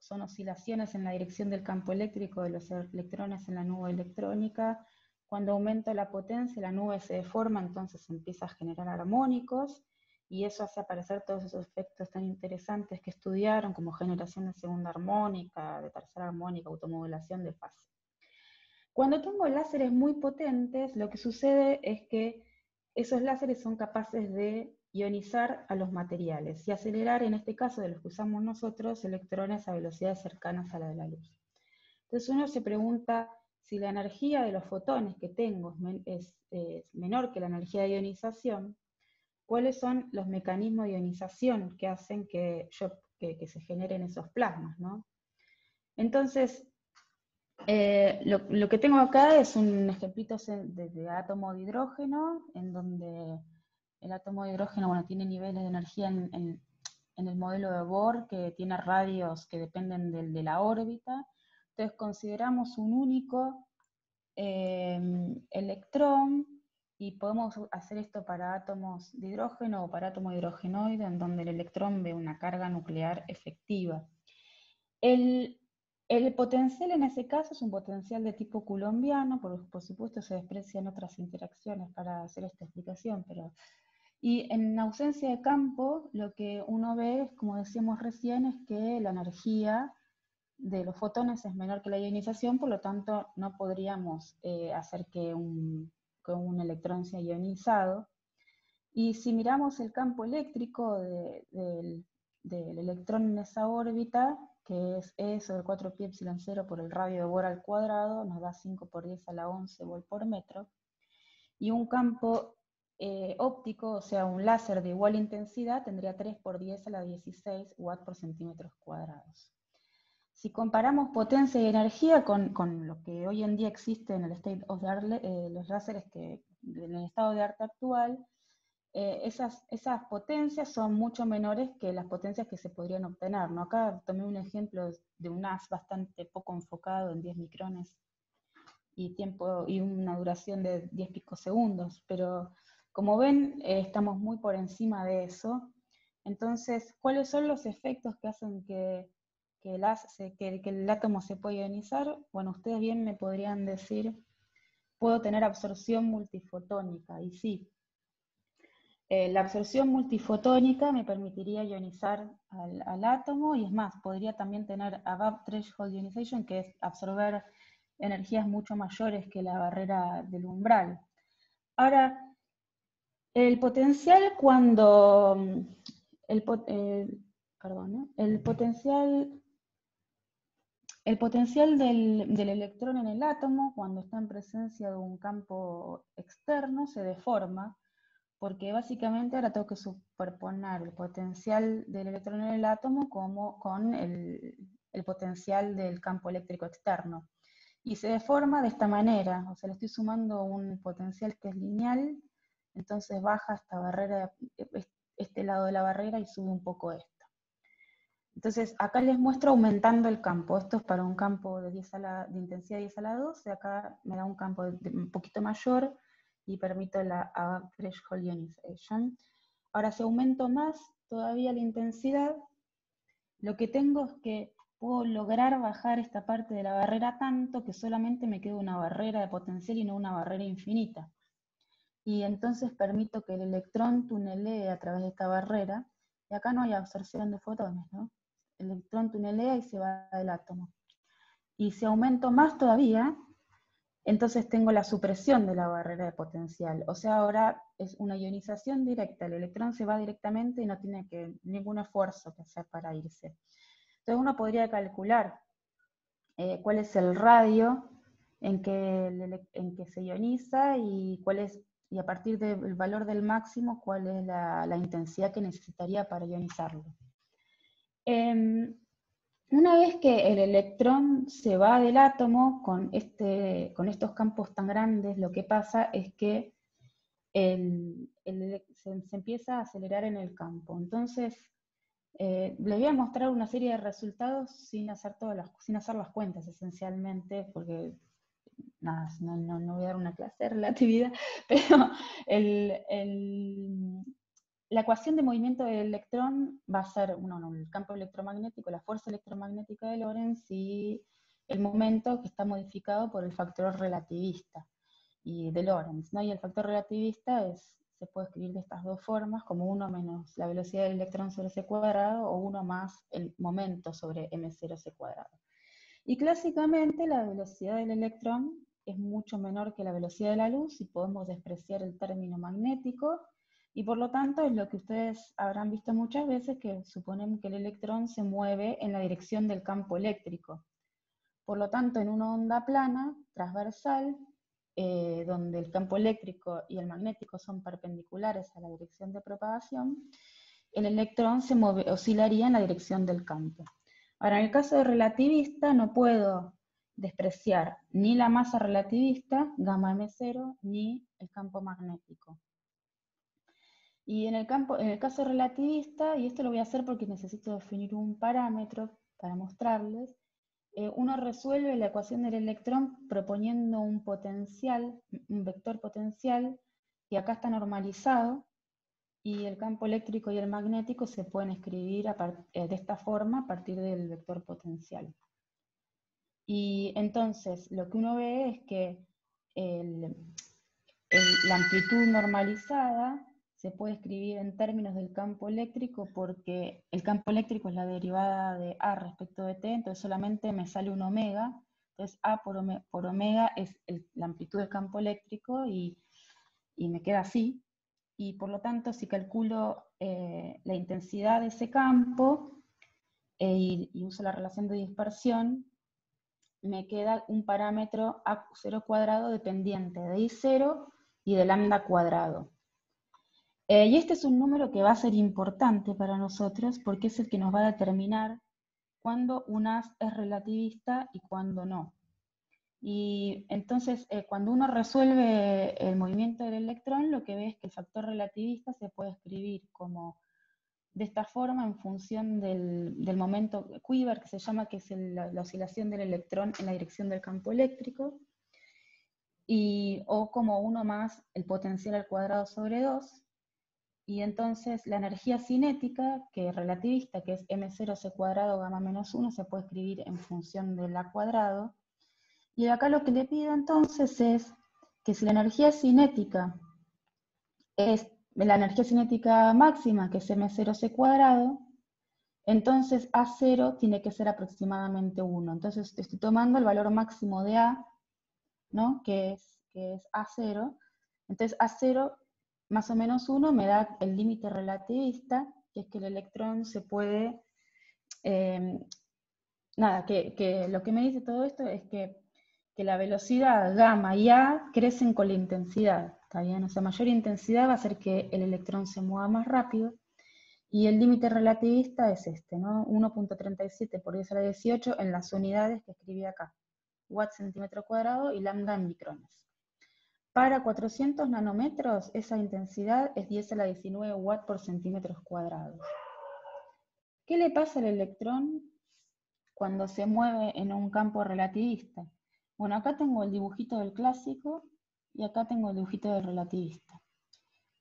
son oscilaciones en la dirección del campo eléctrico de los electrones en la nube electrónica. Cuando aumenta la potencia, la nube se deforma, entonces empieza a generar armónicos, y eso hace aparecer todos esos efectos tan interesantes que estudiaron, como generación de segunda armónica, de tercera armónica, automodulación de fase. Cuando tengo láseres muy potentes, lo que sucede es que esos láseres son capaces de ionizar a los materiales y acelerar, en este caso de los que usamos nosotros, electrones a velocidades cercanas a la de la luz. Entonces uno se pregunta, si la energía de los fotones que tengo es menor que la energía de ionización, ¿cuáles son los mecanismos de ionización que hacen que se generen esos plasmas, ¿no? Entonces, lo que tengo acá es un ejemplito de átomo de hidrógeno, en donde el átomo de hidrógeno, bueno, tiene niveles de energía en el modelo de Bohr, que tiene radios que dependen de la órbita. Entonces consideramos un único electrón, y podemos hacer esto para átomos de hidrógeno o para átomos hidrogenoide, en donde el electrón ve una carga nuclear efectiva. El potencial en ese caso es un potencial de tipo coulombiano, por supuesto se desprecian otras interacciones para hacer esta explicación, y en ausencia de campo, lo que uno ve, como decíamos recién, es que la energía de los fotones es menor que la ionización, por lo tanto no podríamos hacer que un electrón sea ionizado. Y si miramos el campo eléctrico del electrón en esa órbita, que es E sobre 4πε0 por el radio de Bohr al cuadrado, nos da 5 por 10 a la 11 volt por metro, y un campo óptico, o sea, un láser de igual intensidad, tendría 3 por 10 a la 16 watts por centímetros cuadrados. Si comparamos potencia y energía con lo que hoy en día existe en el state of the art, los láseres en el estado de arte actual, esas potencias son mucho menores que las potencias que se podrían obtener, ¿no? Acá tomé un ejemplo de un haz bastante poco enfocado en 10 micrones y una duración de 10 picosegundos, pero como ven, estamos muy por encima de eso. Entonces, ¿cuáles son los efectos que hacen que el átomo se pueda ionizar? Bueno, ustedes bien me podrían decir, puedo tener absorción multifotónica, y sí. La absorción multifotónica me permitiría ionizar al átomo, y es más, podría también tener above threshold ionization, que es absorber energías mucho mayores que la barrera del umbral. Ahora, el potencial perdón, el potencial del electrón en el átomo, cuando está en presencia de un campo externo, se deforma, porque básicamente ahora tengo que superponer el potencial del electrón en el átomo con el potencial del campo eléctrico externo. Y se deforma de esta manera, o sea, le estoy sumando un potencial que es lineal, entonces baja esta barrera, este lado de la barrera y sube un poco esto. Entonces, acá les muestro aumentando el campo. Esto es para un campo de intensidad 10 a la 12. Acá me da un campo un poquito mayor y permito la threshold ionization. Ahora, si aumento más todavía la intensidad, lo que tengo es que puedo lograr bajar esta parte de la barrera tanto que solamente me quede una barrera de potencial y no una barrera infinita. Y entonces permito que el electrón tunelee a través de esta barrera, y acá no hay absorción de fotones, ¿no? El electrón tunelea y se va del átomo. Y si aumento más todavía, entonces tengo la supresión de la barrera de potencial. O sea, ahora es una ionización directa, el electrón se va directamente y no tiene ningún esfuerzo que hacer para irse. Entonces uno podría calcular cuál es el radio en que se ioniza y a partir del valor del máximo, cuál es la intensidad que necesitaría para ionizarlo. Una vez que el electrón se va del átomo con estos campos tan grandes, lo que pasa es que se empieza a acelerar en el campo. Entonces, les voy a mostrar una serie de resultados sin hacer las cuentas, esencialmente, porque nada, no voy a dar una clase de relatividad, pero la ecuación de movimiento del electrón va a ser el campo electromagnético, la fuerza electromagnética de Lorentz y el momento que está modificado por el factor relativista y de Lorentz, ¿no? Y el factor relativista se puede escribir de estas dos formas, como 1 menos la velocidad del electrón sobre c cuadrado, o 1 más el momento sobre m0 c cuadrado. Y clásicamente la velocidad del electrón es mucho menor que la velocidad de la luz, y podemos despreciar el término magnético, y por lo tanto es lo que ustedes habrán visto muchas veces, que suponen que el electrón se mueve en la dirección del campo eléctrico. Por lo tanto, en una onda plana, transversal, donde el campo eléctrico y el magnético son perpendiculares a la dirección de propagación, el electrón oscilaría en la dirección del campo. Ahora, en el caso de relativista, no puedo despreciar ni la masa relativista, gamma m0, ni el campo magnético. Y en el caso relativista, y esto lo voy a hacer porque necesito definir un parámetro para mostrarles, uno resuelve la ecuación del electrón proponiendo un vector potencial, que acá está normalizado, y el campo eléctrico y el magnético se pueden escribir de esta forma a partir del vector potencial. Y entonces lo que uno ve es que la amplitud normalizada se puede escribir en términos del campo eléctrico, porque el campo eléctrico es la derivada de A respecto de T, entonces solamente me sale un omega, entonces A por omega es la amplitud del campo eléctrico, y me queda así. Y por lo tanto, si calculo la intensidad de ese campo y uso la relación de dispersión, me queda un parámetro A0 cuadrado dependiente de I0 y de lambda cuadrado. Y este es un número que va a ser importante para nosotros, porque es el que nos va a determinar cuándo un haz es relativista y cuándo no. Y entonces, cuando uno resuelve el movimiento del electrón, lo que ve es que el factor relativista se puede escribir como de esta forma, en función del momento quiver, que se llama, que es la oscilación del electrón en la dirección del campo eléctrico, o como 1 más el potencial al cuadrado sobre 2, y entonces la energía cinética, que es relativista, que es m0 c cuadrado gamma menos 1, se puede escribir en función del a cuadrado. Y acá lo que le pido entonces es que si la energía cinética es la energía cinética máxima, que es m0 c cuadrado, entonces A0 tiene que ser aproximadamente 1. Entonces estoy tomando el valor máximo de A, ¿no? que es A0. Entonces A0 más o menos 1 me da el límite relativista, que es que el electrón se puede nada, que lo que me dice todo esto es que la velocidad gamma y A crecen con la intensidad, ¿está bien? O sea, mayor intensidad va a hacer que el electrón se mueva más rápido, y el límite relativista es este, ¿no? 1.37 por 10 a la 18 en las unidades que escribí acá, watts centímetro cuadrado y lambda en micrones. Para 400 nanómetros, esa intensidad es 10 a la 19 watts por centímetros cuadrados. ¿Qué le pasa al electrón cuando se mueve en un campo relativista? Bueno, acá tengo el dibujito del clásico y acá tengo el dibujito del relativista.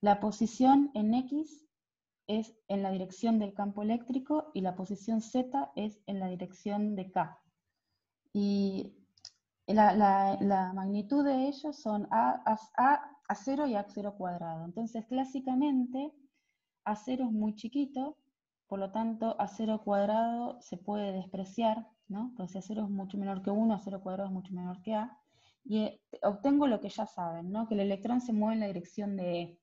La posición en X es en la dirección del campo eléctrico y la posición Z es en la dirección de K. Y la magnitud de ellos son A0 y A0 cuadrado. Entonces, clásicamente, A0 es muy chiquito, por lo tanto, A0 cuadrado se puede despreciar, ¿no? Porque si A0 es mucho menor que 1, A0 cuadrado es mucho menor que A. Y obtengo lo que ya saben, ¿no? Que el electrón se mueve en la dirección de E.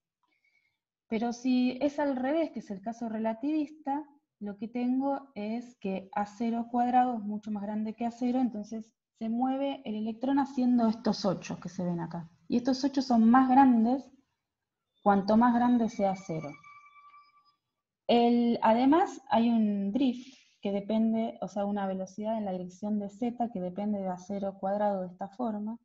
Pero si es al revés, que es el caso relativista, lo que tengo es que A0 cuadrado es mucho más grande que A0, entonces se mueve el electrón haciendo estos 8 que se ven acá. Y estos 8 son más grandes cuanto más grande sea A0. Además, hay un drift que depende, o sea, una velocidad en la dirección de Z que depende de A0 cuadrado de esta forma.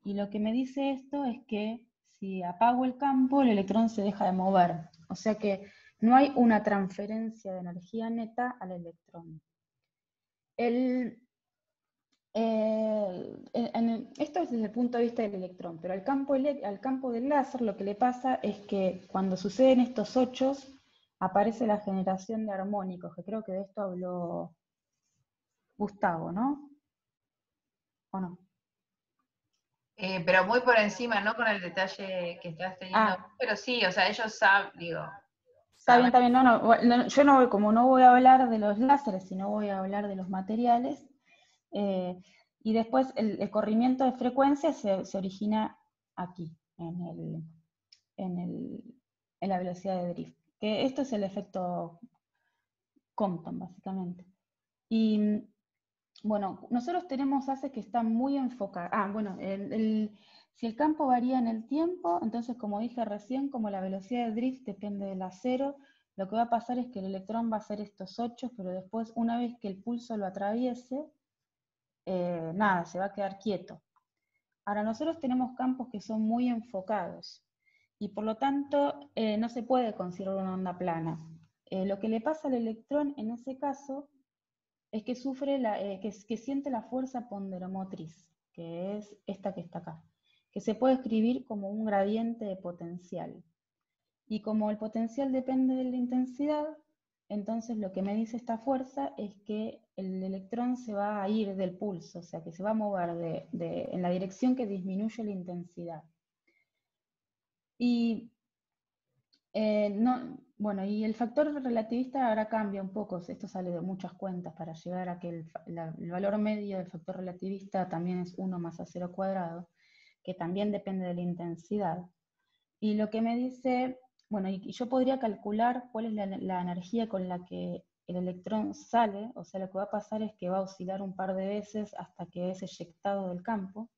Y lo que me dice esto es que si apago el campo, el electrón se deja de mover. O sea que no hay una transferencia de energía neta al electrón. Esto es desde el punto de vista del electrón, pero al campo del láser lo que le pasa es que cuando suceden estos 8, aparece la generación de armónicos, que creo que de esto habló Gustavo, ¿no? ¿O no? Pero muy por encima, no con el detalle que estás teniendo, pero sí, o sea, ellos saben, digo. Está bien, no, yo no, como no voy a hablar de los láseres, sino voy a hablar de los materiales, y después el corrimiento de frecuencia se origina aquí, en la velocidad de drift. Que esto es el efecto Compton, básicamente. Y bueno, nosotros tenemos haces que están muy enfocados. Bueno, si el campo varía en el tiempo, entonces como dije recién, como la velocidad de drift depende del acero, lo que va a pasar es que el electrón va a hacer estos 8, pero después, una vez que el pulso lo atraviese, nada, se va a quedar quieto. Ahora, nosotros tenemos campos que son muy enfocados, y por lo tanto no se puede considerar una onda plana. Lo que le pasa al electrón en ese caso es que sufre que siente la fuerza ponderomotriz, que es esta que está acá, que se puede escribir como un gradiente de potencial. Y como el potencial depende de la intensidad, entonces lo que me dice esta fuerza es que el electrón se va a ir del pulso, o sea que se va a mover en la dirección que disminuye la intensidad. Y bueno, y el factor relativista ahora cambia un poco, esto sale de muchas cuentas para llegar a que el valor medio del factor relativista también es 1 más A0 cuadrado, que también depende de la intensidad. Y lo que me dice, bueno, y yo podría calcular cuál es la energía con la que el electrón sale, o sea, lo que va a pasar es que va a oscilar un par de veces hasta que es eyectado del campo,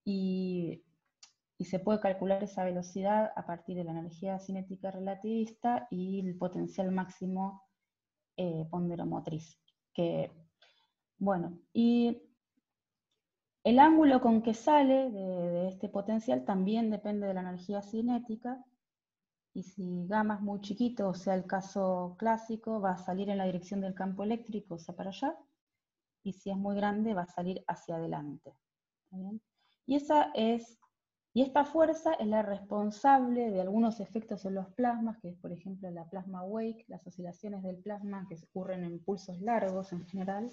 y se puede calcular esa velocidad a partir de la energía cinética relativista y el potencial máximo ponderomotriz. Bueno, y el ángulo con que sale de este potencial también depende de la energía cinética, y si gamma es muy chiquito, o sea el caso clásico, va a salir en la dirección del campo eléctrico, o sea para allá, y si es muy grande va a salir hacia adelante. ¿Está bien? Y esta fuerza es la responsable de algunos efectos en los plasmas, que es por ejemplo la plasma wake, las oscilaciones del plasma que ocurren en pulsos largos en general,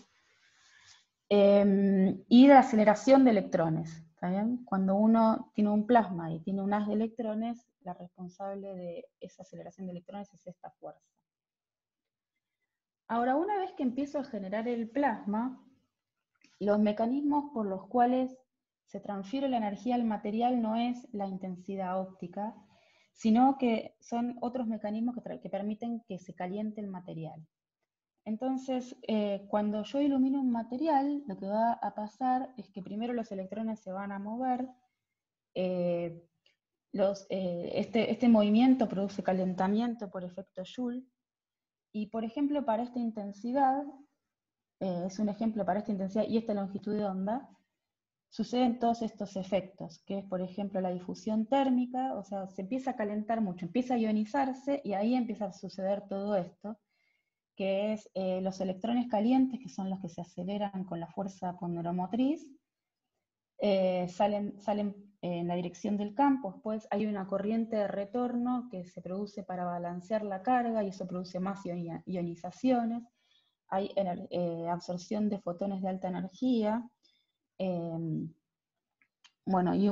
y la aceleración de electrones. ¿Está bien? Cuando uno tiene un plasma y tiene un haz de electrones, la responsable de esa aceleración de electrones es esta fuerza. Ahora, una vez que empiezo a generar el plasma, los mecanismos por los cuales se transfiere la energía al material no es la intensidad óptica, sino que son otros mecanismos que permiten que se caliente el material. Entonces, cuando yo ilumino un material, lo que va a pasar es que primero los electrones se van a mover, este movimiento produce calentamiento por efecto Joule, y por ejemplo para esta intensidad, es un ejemplo para esta intensidad y esta longitud de onda, suceden todos estos efectos, que es por ejemplo la difusión térmica, o sea, se empieza a calentar mucho, empieza a ionizarse y ahí empieza a suceder todo esto, que es los electrones calientes, que son los que se aceleran con la fuerza ponderomotriz, salen en la dirección del campo, después hay una corriente de retorno que se produce para balancear la carga y eso produce más ionizaciones, hay absorción de fotones de alta energía, bueno, y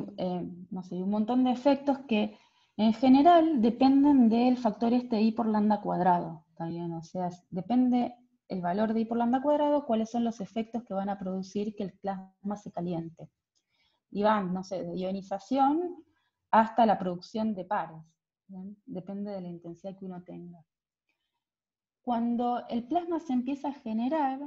no sé, un montón de efectos que en general dependen del factor I por lambda cuadrado, ¿también? O sea, depende el valor de I por lambda cuadrado, cuáles son los efectos que van a producir que el plasma se caliente. Y van, no sé, de ionización hasta la producción de pares, ¿bien? Depende de la intensidad que uno tenga. Cuando el plasma se empieza a generar,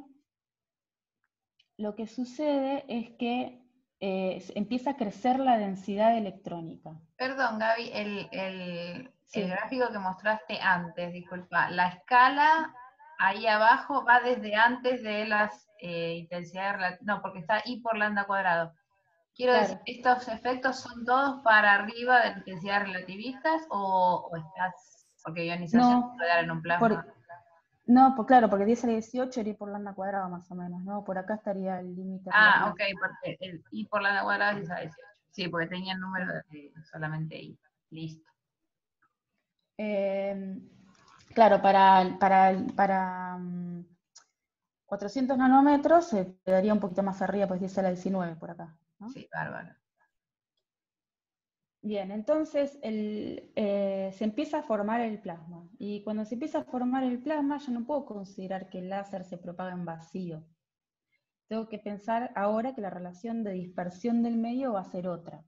lo que sucede es que empieza a crecer la densidad electrónica. Perdón, Gaby, Sí. el gráfico que mostraste antes, disculpa, la escala ahí abajo va desde antes de las intensidades, no, porque está I por lambda cuadrado. Quiero Claro. decir, ¿estos efectos son todos para arriba de intensidades relativistas o estás, porque ionización No, se puede dar en un plasma? no, pues claro, porque 10 a la 18 era I por lambda cuadrado más o menos, ¿no? Por acá estaría el límite Ah, relativo. ok, porque el I por lambda cuadrado es 10 a 18. Sí, porque tenía el número de solamente I. Listo. Claro, para 400 nanómetros se quedaría un poquito más arriba, pues 10 a la 19 por acá, ¿no? Sí, bárbaro. Bien, entonces se empieza a formar el plasma. Y cuando se empieza a formar el plasma, yo no puedo considerar que el láser se propaga en vacío. Tengo que pensar ahora que la relación de dispersión del medio va a ser otra.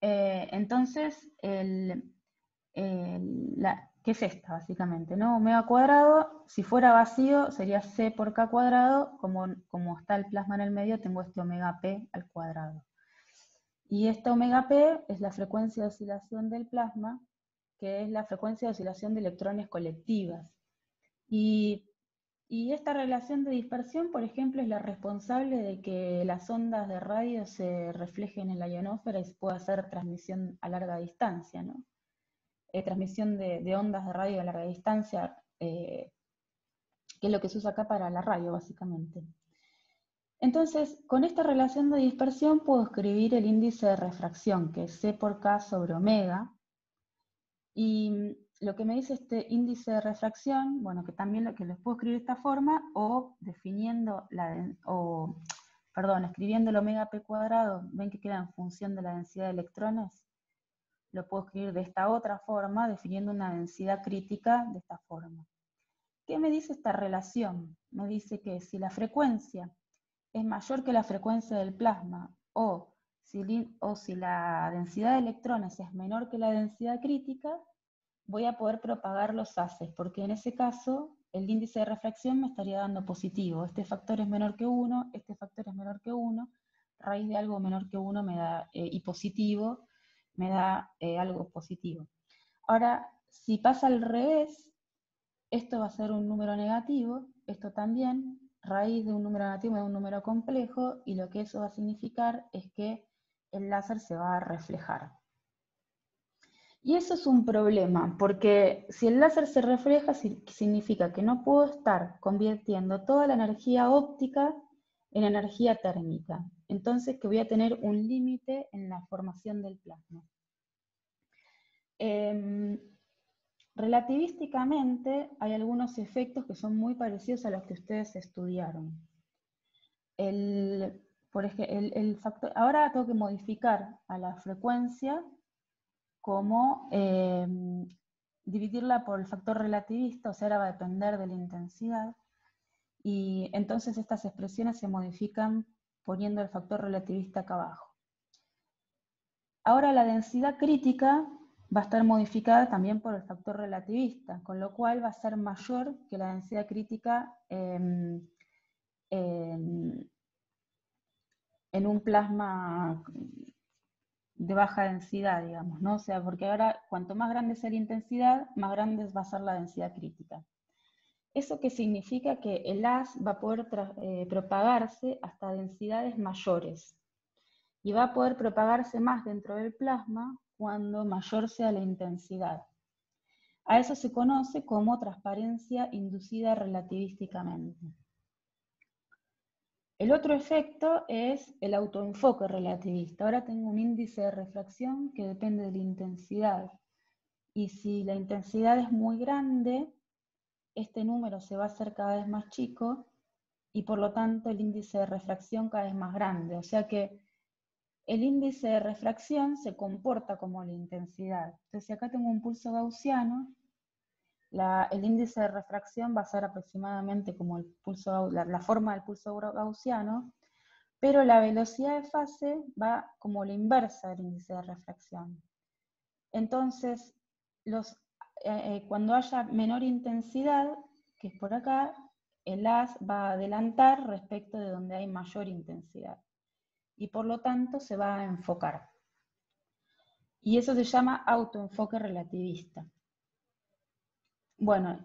Entonces, ¿qué es esta básicamente? ¿No? Omega cuadrado, si fuera vacío, sería C por K cuadrado. Como está el plasma en el medio, tengo este omega P al cuadrado. Y esta omega P es la frecuencia de oscilación del plasma, que es la frecuencia de oscilación de electrones colectivas. Y esta relación de dispersión, por ejemplo, es la responsable de que las ondas de radio se reflejen en la ionosfera y se pueda hacer transmisión a larga distancia, ¿no? Transmisión de ondas de radio a larga distancia, que es lo que se usa acá para la radio, básicamente. Entonces, con esta relación de dispersión puedo escribir el índice de refracción, que es C por K sobre omega, y lo que me dice este índice de refracción, bueno, que también lo que les puedo escribir de esta forma, o escribiendo el omega P cuadrado, ven que queda en función de la densidad de electrones, lo puedo escribir de esta otra forma, definiendo una densidad crítica de esta forma. ¿Qué me dice esta relación? Me dice que si la frecuencia es mayor que la frecuencia del plasma, o si la densidad de electrones es menor que la densidad crítica, voy a poder propagar los haces, porque en ese caso el índice de refracción me estaría dando positivo. Este factor es menor que 1, este factor es menor que 1, raíz de algo menor que 1 me da, y positivo me da algo positivo. Ahora, si pasa al revés, esto va a ser un número negativo, esto también, raíz de un número negativo de un número complejo, y lo que eso va a significar es que el láser se va a reflejar. Y eso es un problema, porque si el láser se refleja, significa que no puedo estar convirtiendo toda la energía óptica en energía térmica. Entonces que voy a tener un límite en la formación del plasma. Relativísticamente hay algunos efectos que son muy parecidos a los que ustedes estudiaron. Por ejemplo, ahora tengo que modificar a la frecuencia como dividirla por el factor relativista, o sea, ahora va a depender de la intensidad, y entonces estas expresiones se modifican poniendo el factor relativista acá abajo. Ahora la densidad crítica va a estar modificada también por el factor relativista, con lo cual va a ser mayor que la densidad crítica en un plasma de baja densidad, digamos, ¿no? O sea, porque ahora cuanto más grande sea la intensidad, más grande va a ser la densidad crítica. ¿Eso qué significa? Que el haz va a poder propagarse hasta densidades mayores, y va a poder propagarse más dentro del plasma cuando mayor sea la intensidad. A eso se conoce como transparencia inducida relativísticamente. El otro efecto es el autoenfoque relativista. Ahora tengo un índice de refracción que depende de la intensidad. Y si la intensidad es muy grande, este número se va a hacer cada vez más chico y por lo tanto el índice de refracción cada vez más grande. O sea que el índice de refracción se comporta como la intensidad. Entonces, si acá tengo un pulso gaussiano, el índice de refracción va a ser aproximadamente como el pulso, la forma del pulso gaussiano, pero la velocidad de fase va como la inversa del índice de refracción. Entonces, cuando haya menor intensidad, que es por acá, el haz va a adelantar respecto de donde hay mayor intensidad. Y por lo tanto se va a enfocar. Y eso se llama autoenfoque relativista. Bueno,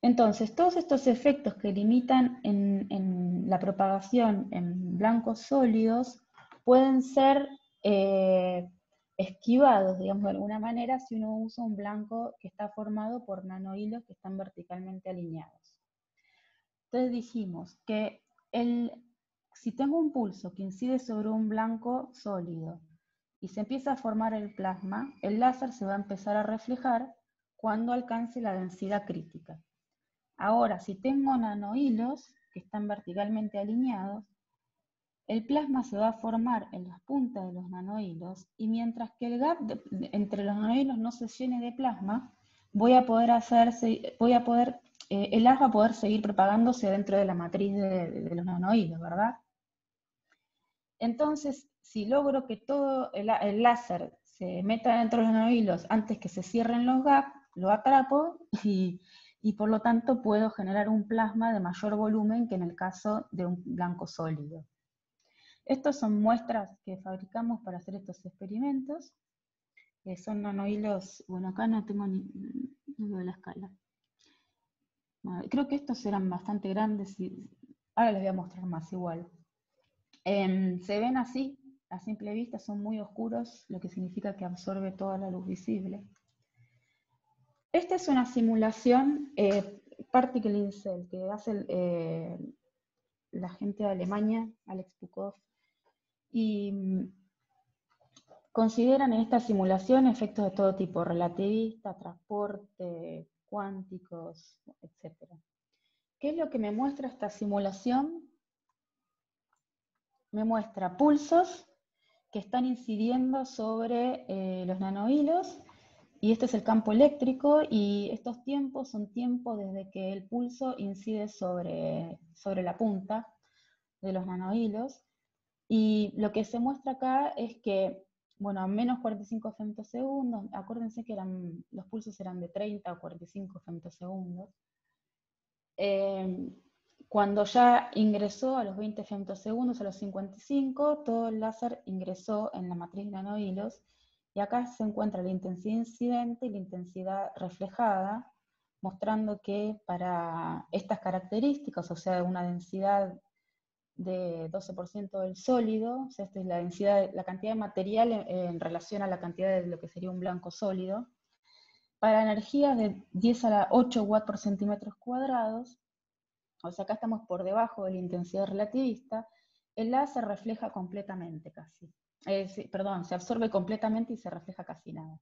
entonces todos estos efectos que limitan en la propagación en blancos sólidos pueden ser esquivados, digamos, de alguna manera, si uno usa un blanco que está formado por nanohilos que están verticalmente alineados. Entonces dijimos que si tengo un pulso que incide sobre un blanco sólido y se empieza a formar el plasma, el láser se va a empezar a reflejar cuando alcance la densidad crítica. Ahora, si tengo nanohilos que están verticalmente alineados, el plasma se va a formar en las puntas de los nanohilos, y mientras que el gap entre los nanohilos no se llene de plasma, el haz va a poder seguir propagándose dentro de la matriz de los nanohilos, ¿verdad? Entonces, si logro que todo el láser se meta dentro de los nanohilos antes que se cierren los gaps, lo atrapo y por lo tanto puedo generar un plasma de mayor volumen que en el caso de un blanco sólido. Estas son muestras que fabricamos para hacer estos experimentos. Son nanohilos, bueno, acá no tengo ni la escala. Bueno, creo que estos eran bastante grandes y ahora les voy a mostrar más igual. Se ven así, a simple vista son muy oscuros, lo que significa que absorbe toda la luz visible. Esta es una simulación Particle in Cell que hace la gente de Alemania, Alex Pukov, y consideran en esta simulación efectos de todo tipo, relativista, transporte, cuánticos, etc. ¿Qué es lo que me muestra esta simulación? Me muestra pulsos que están incidiendo sobre los nanohilos, y este es el campo eléctrico, y estos tiempos son tiempos desde que el pulso incide sobre la punta de los nanohilos, y lo que se muestra acá es que, bueno, a menos 45 femtosegundos, acuérdense que los pulsos eran de 30 o 45 femtosegundos, cuando ya ingresó a los 20 femtosegundos, a los 55, todo el láser ingresó en la matriz de nanohilos, y acá se encuentra la intensidad incidente y la intensidad reflejada, mostrando que para estas características, o sea, una densidad de 12% del sólido, o sea, esta es la densidad, la cantidad de material en relación a la cantidad de lo que sería un blanco sólido, para energías de 10 a la 8 watts por centímetros cuadrados, o sea, acá estamos por debajo de la intensidad relativista, el haz se refleja completamente casi. Se absorbe completamente y se refleja casi nada.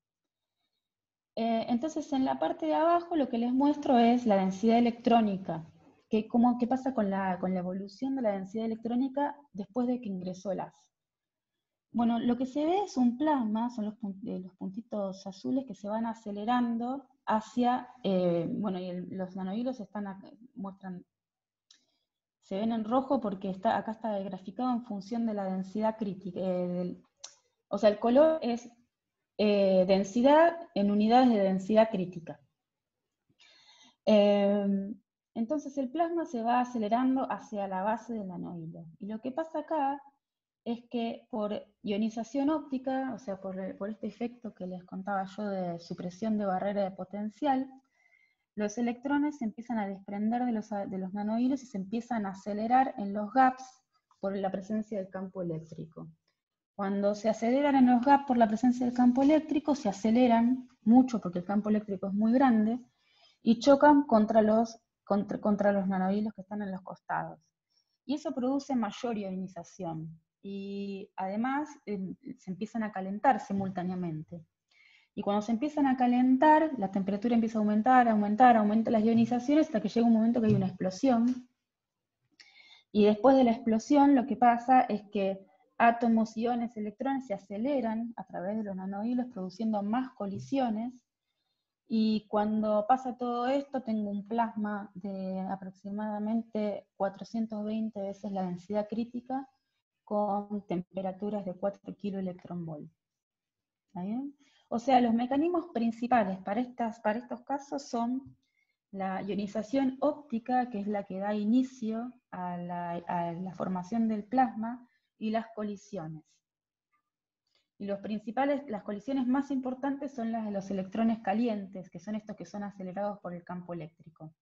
Entonces, en la parte de abajo lo que les muestro es la densidad electrónica. ¿Qué pasa con la evolución de la densidad electrónica después de que ingresó el haz? Bueno, lo que se ve es un plasma, son los puntitos azules que se van acelerando hacia, bueno, y los nanohilos se ven en rojo porque acá está graficado en función de la densidad crítica. O sea, el color es densidad en unidades de densidad crítica. Entonces el plasma se va acelerando hacia la base del nanohilo. Y lo que pasa acá es que por ionización óptica, o sea, por este efecto que les contaba yo de supresión de barrera de potencial, los electrones se empiezan a desprender de los nanohilos y se empiezan a acelerar en los gaps por la presencia del campo eléctrico. Cuando se aceleran en los gaps por la presencia del campo eléctrico, se aceleran mucho porque el campo eléctrico es muy grande y chocan contra los nanohilos que están en los costados. Y eso produce mayor ionización. Y además se empiezan a calentar simultáneamente. Y cuando se empiezan a calentar, la temperatura empieza a aumentar, aumenta las ionizaciones hasta que llega un momento que hay una explosión. Y después de la explosión lo que pasa es que átomos, iones, electrones se aceleran a través de los nanohilos produciendo más colisiones. Y cuando pasa todo esto tengo un plasma de aproximadamente 420 veces la densidad crítica con temperaturas de 4 kV. ¿Está bien? O sea, los mecanismos principales para estos casos son la ionización óptica, que es la que da inicio a la formación del plasma, y las colisiones. Y las colisiones más importantes son las de los electrones calientes, que son estos que son acelerados por el campo eléctrico,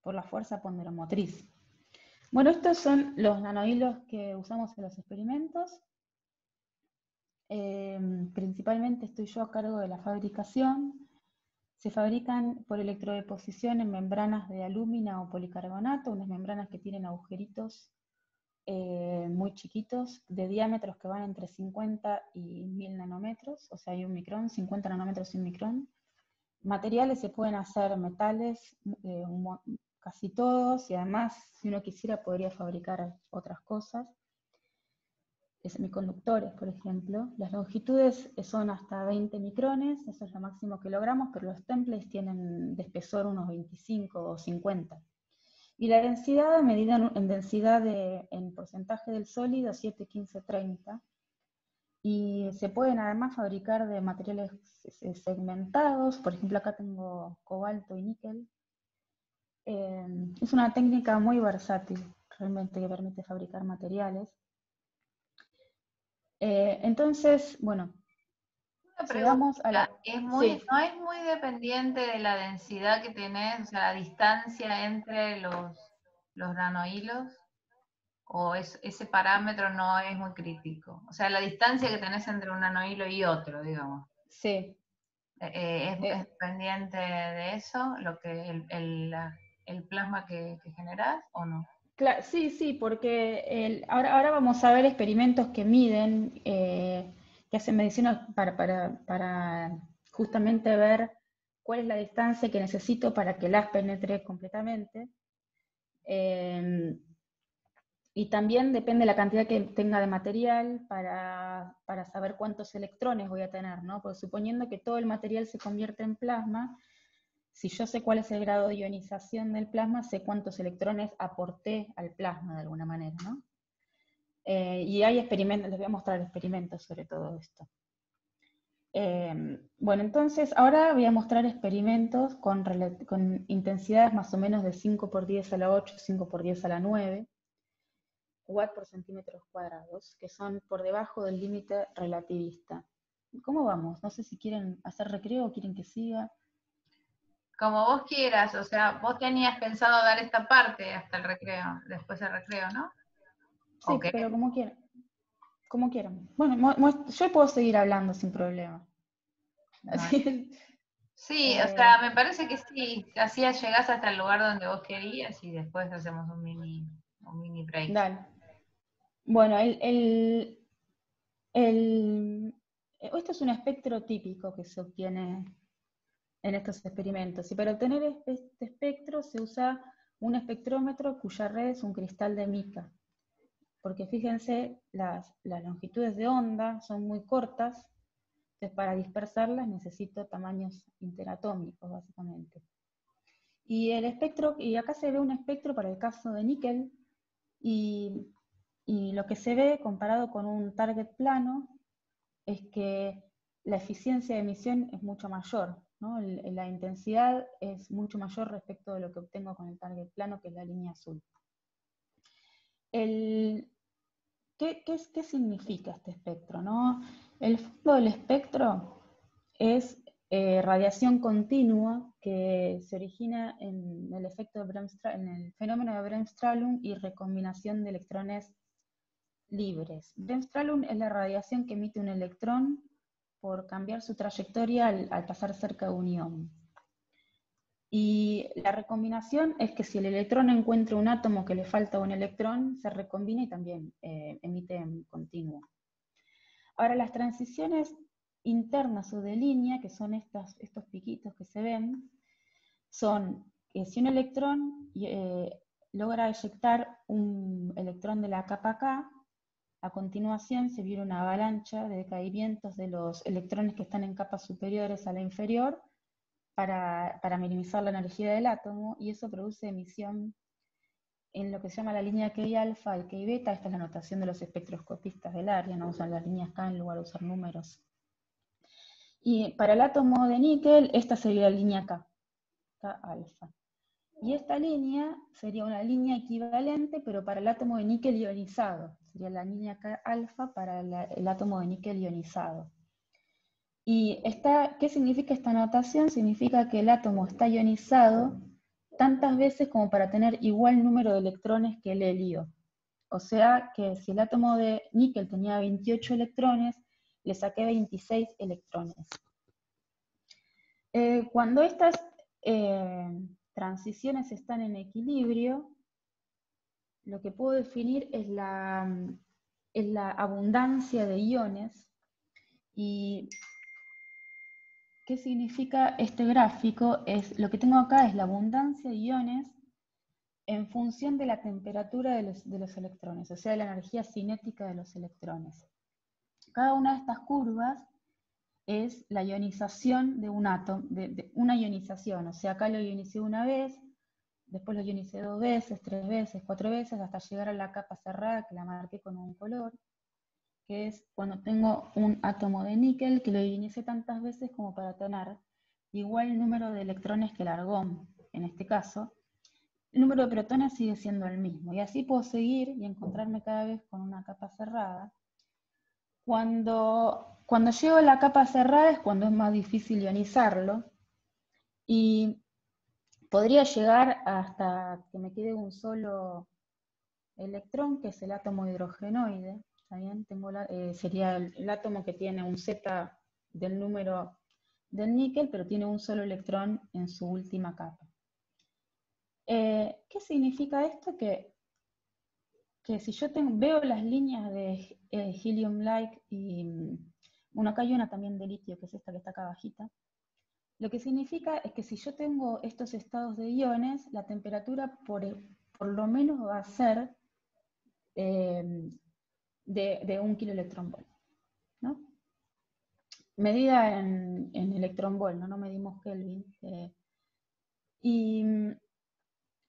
por la fuerza ponderomotriz. Bueno, estos son los nanohilos que usamos en los experimentos. Principalmente estoy yo a cargo de la fabricación. Se fabrican por electrodeposición en membranas de alúmina o policarbonato, unas membranas que tienen agujeritos muy chiquitos, de diámetros que van entre 50 y 1000 nanómetros, o sea, hay un micrón, 50 nanómetros y un micrón. Materiales se pueden hacer metales, casi todos, y además, si uno quisiera, podría fabricar otras cosas. Semiconductores, por ejemplo. Las longitudes son hasta 20 micrones, eso es lo máximo que logramos, pero los templates tienen de espesor unos 25 o 50. Y la densidad, medida en densidad en porcentaje del sólido, 7, 15, 30. Y se pueden además fabricar de materiales segmentados, por ejemplo acá tengo cobalto y níquel. Es una técnica muy versátil, realmente, que permite fabricar materiales. Entonces, bueno, llegamos a la... Sí. ¿No es muy dependiente de la densidad que tenés, o sea, la distancia entre los nanohilos? ¿O ese parámetro no es muy crítico? O sea, la distancia que tenés entre un nanohilo y otro, digamos. Sí. ¿Es dependiente de eso, el plasma que generás, o no? Claro, sí, porque ahora vamos a ver experimentos que miden, que hacen medición para justamente ver cuál es la distancia que necesito para que el haz penetre completamente. Y también depende de la cantidad que tenga de material para saber cuántos electrones voy a tener, ¿no? Porque suponiendo que todo el material se convierte en plasma, si yo sé cuál es el grado de ionización del plasma, sé cuántos electrones aporté al plasma de alguna manera, ¿no? Y hay experimentos, les voy a mostrar experimentos sobre todo esto. Bueno, entonces ahora voy a mostrar experimentos con intensidades más o menos de 5 por 10 a la 8, 5 por 10 a la 9, watt por centímetros cuadrados, que son por debajo del límite relativista. ¿Cómo vamos? No sé si quieren hacer recreo o quieren que siga. Como vos quieras, o sea, vos tenías pensado dar esta parte hasta el recreo, después del recreo, ¿no? Sí, okay. Pero como quieran. Como quieran. Bueno, yo puedo seguir hablando sin problema. Así. Sí, o sea, me parece que sí, así llegás hasta el lugar donde vos querías y después hacemos un mini break. Dale. Bueno, esto es un espectro típico que se obtiene en estos experimentos. Y para obtener este espectro se usa un espectrómetro cuya red es un cristal de mica. Porque fíjense, las longitudes de onda son muy cortas, entonces para dispersarlas necesito tamaños interatómicos, básicamente. Y el espectro, y acá se ve un espectro para el caso de níquel, y lo que se ve comparado con un target plano es que la eficiencia de emisión es mucho mayor, ¿no? La intensidad es mucho mayor respecto de lo que obtengo con el target plano, que es la línea azul. ¿Qué significa este espectro, ¿no? El fondo del espectro es radiación continua que se origina en el efecto de en el fenómeno de Bremsstrahlung y recombinación de electrones libres. Bremsstrahlung es la radiación que emite un electrón por cambiar su trayectoria al pasar cerca de un ion. Y la recombinación es que si el electrón encuentra un átomo que le falta un electrón, se recombina y también emite en continuo. Ahora, las transiciones internas o de línea, que son estos piquitos que se ven, son que si un electrón logra eyectar un electrón de la capa K, a continuación se viene una avalancha de decaimientos de los electrones que están en capas superiores a la inferior para minimizar la energía del átomo, y eso produce emisión en lo que se llama la línea Ki alfa y Ki beta. Esta es la notación de los espectroscopistas del área, no usan las líneas K en lugar de usar números. Y para el átomo de níquel, esta sería la línea K alfa. Y esta línea sería una línea equivalente, pero para el átomo de níquel ionizado. Sería la línea K alfa para el átomo de níquel ionizado. ¿Y qué significa esta notación? Significa que el átomo está ionizado tantas veces como para tener igual número de electrones que el helio. O sea que si el átomo de níquel tenía 28 electrones, le saqué 26 electrones. Cuando estas transiciones están en equilibrio, lo que puedo definir es la abundancia de iones. ¿Y qué significa este gráfico? Lo que tengo acá es la abundancia de iones en función de la temperatura de los electrones, o sea, de la energía cinética de los electrones. Cada una de estas curvas es la ionización de un átomo, de una ionización. O sea, acá lo ionicé una vez, después lo ionicé 2 veces, 3 veces, 4 veces, hasta llegar a la capa cerrada, que la marqué con un color, que es cuando tengo un átomo de níquel que lo ionicé tantas veces como para tener igual número de electrones que el argón, en este caso. El número de protones sigue siendo el mismo, y así puedo seguir y encontrarme cada vez con una capa cerrada. Cuando llego a la capa cerrada es cuando es más difícil ionizarlo, y podría llegar hasta que me quede un solo electrón, que es el átomo hidrogenoide. ¿Está bien? Sería el átomo que tiene un Z del número del níquel, pero tiene un solo electrón en su última capa. ¿Qué significa esto? Que si yo veo las líneas de helium-like y, bueno, acá hay una también de litio, que es esta que está acá bajita, lo que significa es que si yo tengo estos estados de iones, la temperatura por lo menos va a ser de 1 kiloelectronvolt, ¿no? Medida en electronvolt, no medimos Kelvin. Y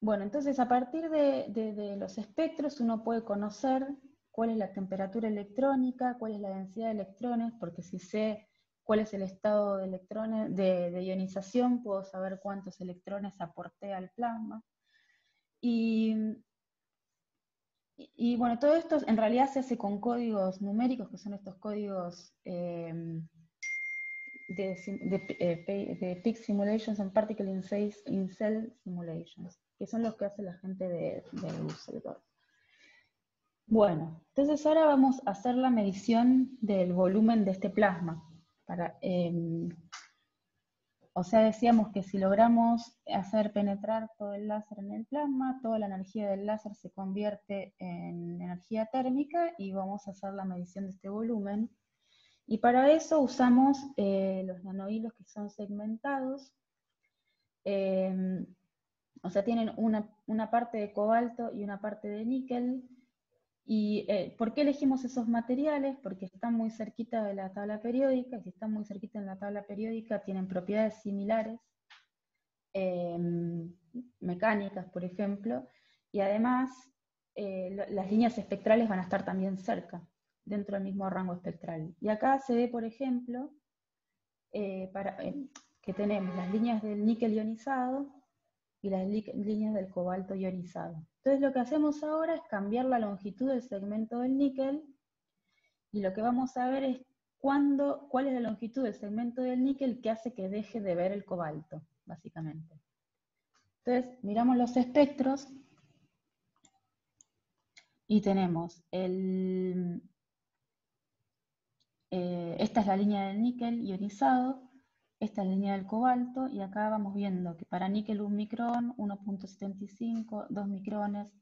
bueno, entonces a partir de los espectros uno puede conocer cuál es la temperatura electrónica, cuál es la densidad de electrones, porque si sé cuál es el estado de electrones de ionización, puedo saber cuántos electrones aporté al plasma. Y bueno, todo esto en realidad se hace con códigos numéricos, que son estos códigos de peak simulations and particle in cell simulations, que son los que hace la gente de Düsseldorf. Bueno, entonces ahora vamos a hacer la medición del volumen de este plasma. O sea, decíamos que si logramos hacer penetrar todo el láser en el plasma, toda la energía del láser se convierte en energía térmica y vamos a hacer la medición de este volumen. Y para eso usamos los nanohilos que son segmentados. O sea, tienen una parte de cobalto y una parte de níquel. ¿Y por qué elegimos esos materiales? Porque están muy cerquita de la tabla periódica, y si están muy cerquita en la tabla periódica tienen propiedades similares, mecánicas, por ejemplo, y además las líneas espectrales van a estar también cerca, dentro del mismo rango espectral. Y acá se ve, por ejemplo, que tenemos las líneas del níquel ionizado y las líneas del cobalto ionizado. Entonces lo que hacemos ahora es cambiar la longitud del segmento del níquel, y lo que vamos a ver es cuál es la longitud del segmento del níquel que hace que deje de ver el cobalto, básicamente. Entonces miramos los espectros y tenemos esta es la línea del níquel ionizado, esta es la línea del cobalto, y acá vamos viendo que para níquel 1 micrón, 1.75, 2 micrones,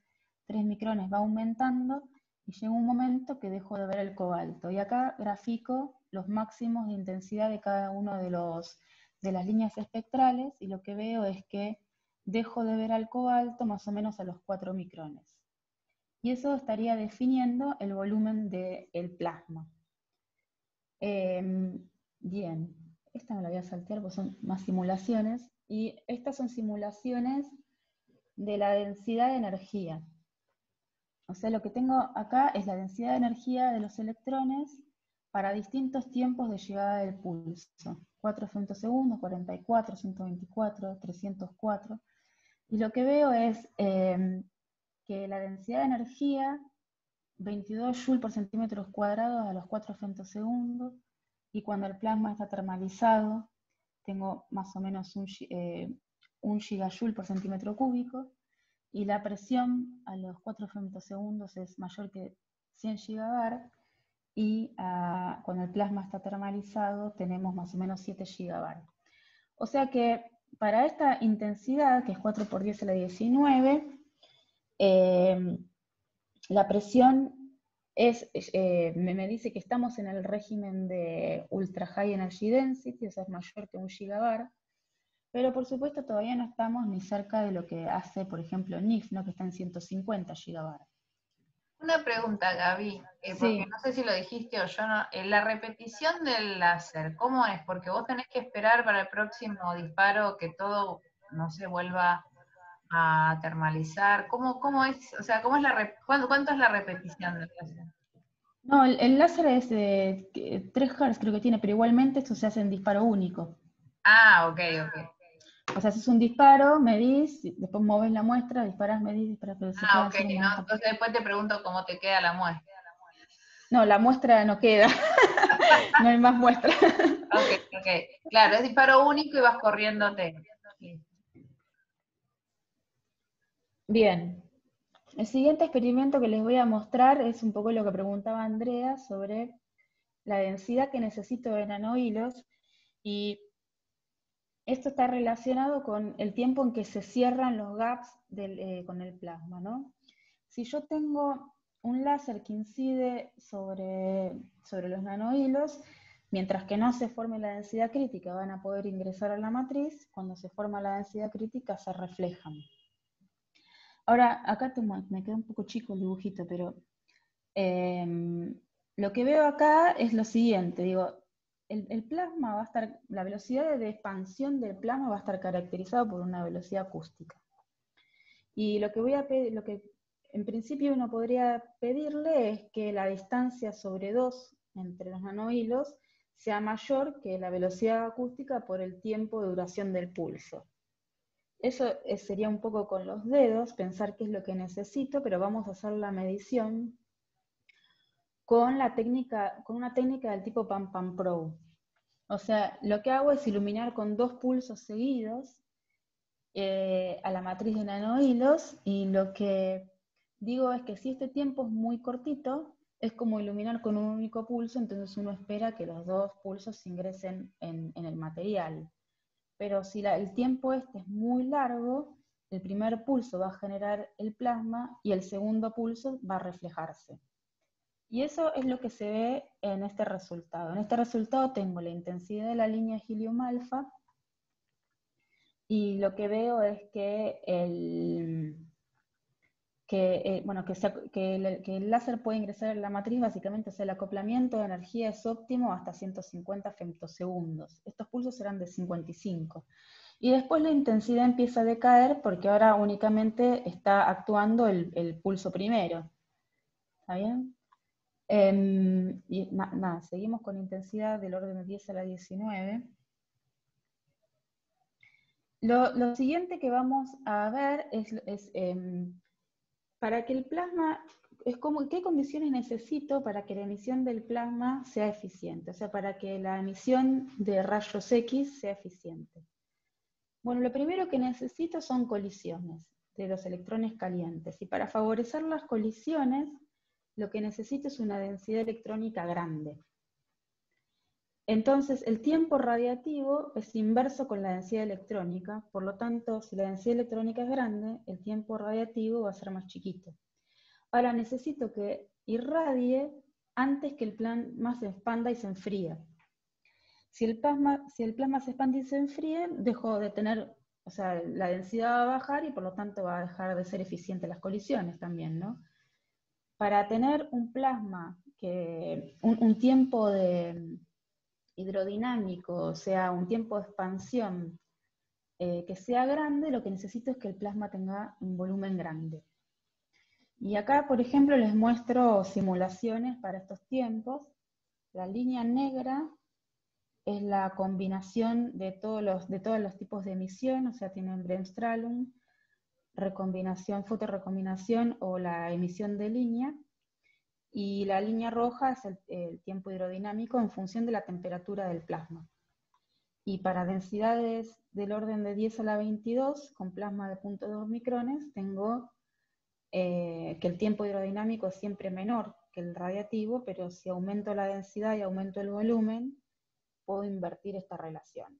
3 micrones va aumentando, y llega un momento que dejo de ver el cobalto. Y acá grafico los máximos de intensidad de cada uno de las líneas espectrales, y lo que veo es que dejo de ver al cobalto más o menos a los 4 micrones. Y eso estaría definiendo el volumen del plasma. Bien, esta me la voy a saltear porque son más simulaciones, y estas son simulaciones de la densidad de energía. O sea, lo que tengo acá es la densidad de energía de los electrones para distintos tiempos de llegada del pulso. 4 femtosegundos, 44, 124, 304. Y lo que veo es que la densidad de energía, 22 joules por centímetros cuadrados a los 4 femtosegundos, y cuando el plasma está termalizado, tengo más o menos un gigajoule por centímetro cúbico, y la presión a los 4 femtosegundos es mayor que 100 gigabar, y cuando el plasma está termalizado tenemos más o menos 7 gigabar. O sea que para esta intensidad, que es 4 por 10 a la 19, la presión me dice que estamos en el régimen de Ultra High Energy Density, o sea, es mayor que 1 gigabar, pero por supuesto todavía no estamos ni cerca de lo que hace, por ejemplo, NIF, ¿no? Que está en 150 gigabar. Una pregunta, Gaby, porque no sé si lo dijiste o yo no. La repetición del láser, ¿cómo es? Porque vos tenés que esperar para el próximo disparo que todo, no se vuelva a termalizar. ¿Cómo es? O sea, ¿cuánto es la repetición del láser? No, el láser es de 3 Hz, creo que tiene, pero igualmente esto se hace en disparo único. Ah, ok. O sea, haces un disparo, medís, después moves la muestra, disparas, medís, disparas, pero se puede hacer no, entonces después te pregunto cómo te queda la muestra. No, la muestra no queda. No hay más muestra. Ok. Claro, es disparo único y vas corriéndote. Bien. El siguiente experimento que les voy a mostrar es un poco lo que preguntaba Andrea sobre la densidad que necesito de nanohilos, y esto está relacionado con el tiempo en que se cierran los gaps con el plasma, ¿no? Si yo tengo un láser que incide sobre los nanohilos, mientras que no se forme la densidad crítica, van a poder ingresar a la matriz. Cuando se forma la densidad crítica, se reflejan. Ahora, acá me queda un poco chico el dibujito, pero lo que veo acá es lo siguiente, digo, el plasma va a estar, la velocidad de expansión del plasma va a estar caracterizado por una velocidad acústica. Y lo que en principio uno podría pedirle es que la distancia sobre 2 entre los nanohilos sea mayor que la velocidad acústica por el tiempo de duración del pulso. Eso sería un poco con los dedos, pensar qué es lo que necesito, pero vamos a hacer la medición con una técnica del tipo PAM-PAM-PRO. O sea, lo que hago es iluminar con 2 pulsos seguidos a la matriz de nanohilos, y lo que digo es que si este tiempo es muy cortito, es como iluminar con un único pulso, entonces uno espera que los 2 pulsos ingresen en el material. Pero si el tiempo este es muy largo, el primer pulso va a generar el plasma y el segundo pulso va a reflejarse. Y eso es lo que se ve en este resultado. En este resultado tengo la intensidad de la línea helium alfa, y lo que veo es que el láser puede ingresar en la matriz, básicamente, o sea, el acoplamiento de energía es óptimo hasta 150 femtosegundos. Estos pulsos serán de 55. Y después la intensidad empieza a decaer porque ahora únicamente está actuando el pulso primero. ¿Está bien? Y nada, seguimos con intensidad del orden de 10 a la 19. Lo siguiente que vamos a ver es para que el plasma, ¿qué condiciones necesito para que la emisión del plasma sea eficiente? O sea, para que la emisión de rayos X sea eficiente. Bueno, lo primero que necesito son colisiones de los electrones calientes. Y para favorecer las colisiones, lo que necesito es una densidad electrónica grande. Entonces, el tiempo radiativo es inverso con la densidad electrónica, por lo tanto, si la densidad electrónica es grande, el tiempo radiativo va a ser más chiquito. Ahora necesito que irradie antes que el plasma se expanda y se enfríe. Si el plasma se expande y se enfríe, dejo de tener, o sea, la densidad va a bajar y por lo tanto va a dejar de ser eficiente las colisiones también, ¿no? Para tener un plasma, un tiempo de hidrodinámico, o sea, un tiempo de expansión que sea grande, lo que necesito es que el plasma tenga un volumen grande. Y acá, por ejemplo, les muestro simulaciones para estos tiempos. La línea negra es la combinación de todos los tipos de emisión, o sea, tienen Bremsstrahlung, recombinación, fotorrecombinación o la emisión de línea. Y la línea roja es el tiempo hidrodinámico en función de la temperatura del plasma. Y para densidades del orden de 10 a la 22, con plasma de 0.2 micrones, tengo que el tiempo hidrodinámico es siempre menor que el radiativo, pero si aumento la densidad y aumento el volumen, puedo invertir esta relación.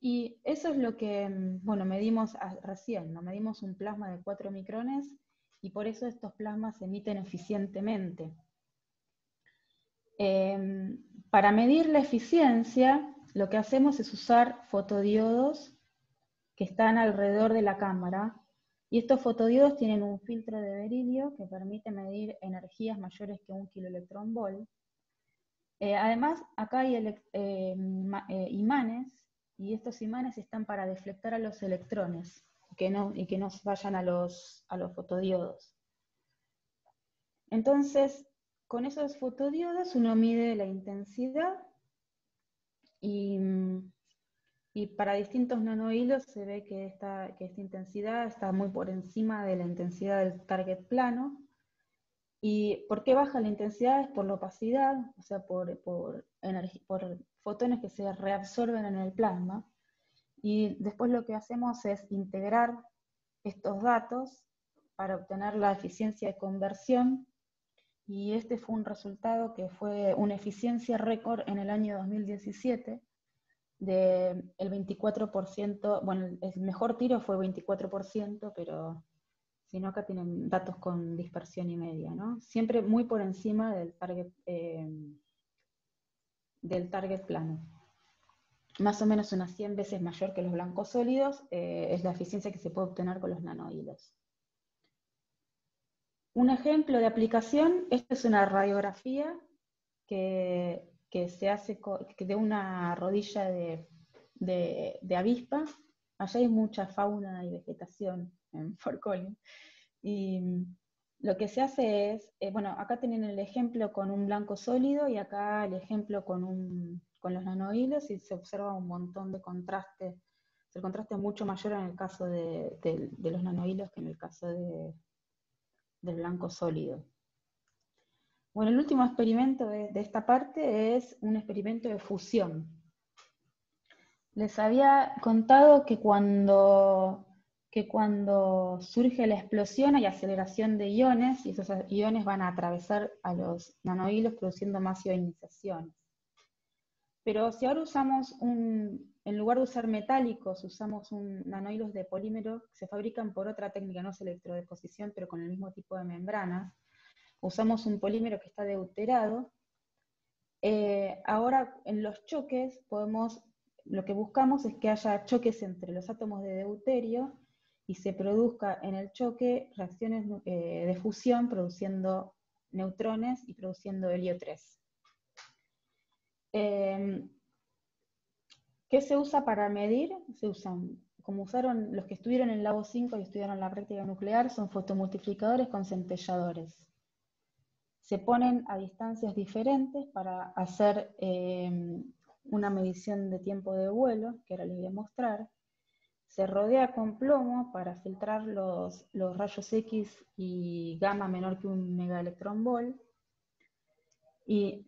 Y eso es lo que, bueno, medimos recién, ¿no? Medimos un plasma de 4 micrones y por eso estos plasmas se emiten eficientemente. Para medir la eficiencia, lo que hacemos es usar fotodiodos que están alrededor de la cámara, y estos fotodiodos tienen un filtro de berilio que permite medir energías mayores que 1 kiloelectronvolt. Además, acá hay imanes, y estos imanes están para deflectar a los electrones, y que no vayan a los fotodiodos. Entonces, con esos fotodiodos uno mide la intensidad, y para distintos nanohilos se ve que esta intensidad está muy por encima de la intensidad del target plano. ¿Y por qué baja la intensidad? Es por la opacidad, o sea, por fotones que se reabsorben en el plasma. Y después lo que hacemos es integrar estos datos para obtener la eficiencia de conversión. Y este fue un resultado que fue una eficiencia récord en el año 2017, del 24%, bueno, el mejor tiro fue 24%, pero si no acá tienen datos con dispersión y media, ¿no? Siempre muy por encima del target plano. Más o menos unas 100 veces mayor que los blancos sólidos, es la eficiencia que se puede obtener con los nanohilos. Un ejemplo de aplicación, esta es una radiografía que se hace de una rodilla de avispa. Allá hay mucha fauna y vegetación en Fort Collins. Y lo que se hace es, bueno, acá tienen el ejemplo con un blanco sólido y acá el ejemplo con los nanohilos, y se observa un montón de contraste. El contraste es mucho mayor en el caso de los nanohilos que en el caso del blanco sólido. Bueno, el último experimento de esta parte es un experimento de fusión. Les había contado que cuando surge la explosión hay aceleración de iones, y esos iones van a atravesar a los nanohilos produciendo más ionizaciones. Pero si ahora usamos en lugar de usar metálicos, usamos nanohilos de polímero que se fabrican por otra técnica, no es electrodeposición, pero con el mismo tipo de membranas, usamos un polímero que está deuterado. Ahora en los choques lo que buscamos es que haya choques entre los átomos de deuterio y se produzca en el choque reacciones de fusión produciendo neutrones y produciendo helio 3. ¿Qué se usa para medir? Como usaron los que estuvieron en Labo 5 y estudiaron la práctica nuclear, son fotomultiplicadores con centelladores. Se ponen a distancias diferentes para hacer una medición de tiempo de vuelo, que ahora les voy a mostrar. se rodea con plomo para filtrar los rayos X y gamma menor que un megaelectronvolt. Y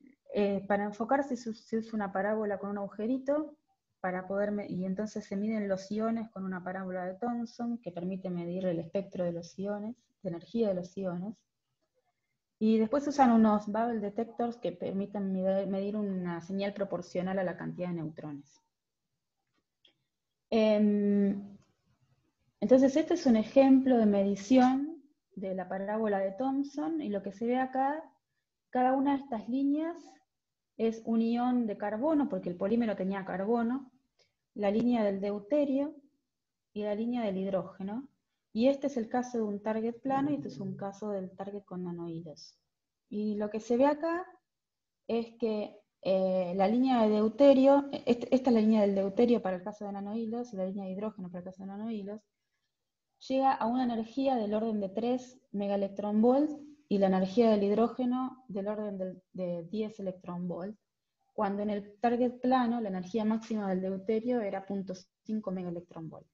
para enfocarse se usa una parábola con un agujerito, y entonces se miden los iones con una parábola de Thomson, que permite medir el espectro de los iones, de energía de los iones. Y después se usan unos Bubble detectors que permiten medir una señal proporcional a la cantidad de neutrones. Entonces este es un ejemplo de medición de la parábola de Thomson, y lo que se ve acá, cada una de estas líneas es un ion de carbono, porque el polímero tenía carbono, la línea del deuterio y la línea del hidrógeno. Y este es el caso de un target plano, y este es un caso del target con nanohilos. Y lo que se ve acá es que la línea de deuterio, esta es la línea del deuterio para el caso de nanohilos, y la línea de hidrógeno para el caso de nanohilos, llega a una energía del orden de 3 megaelectronvolt, y la energía del hidrógeno del orden de 10 electronvolt, cuando en el target plano la energía máxima del deuterio era 0.5 megaelectronvolt.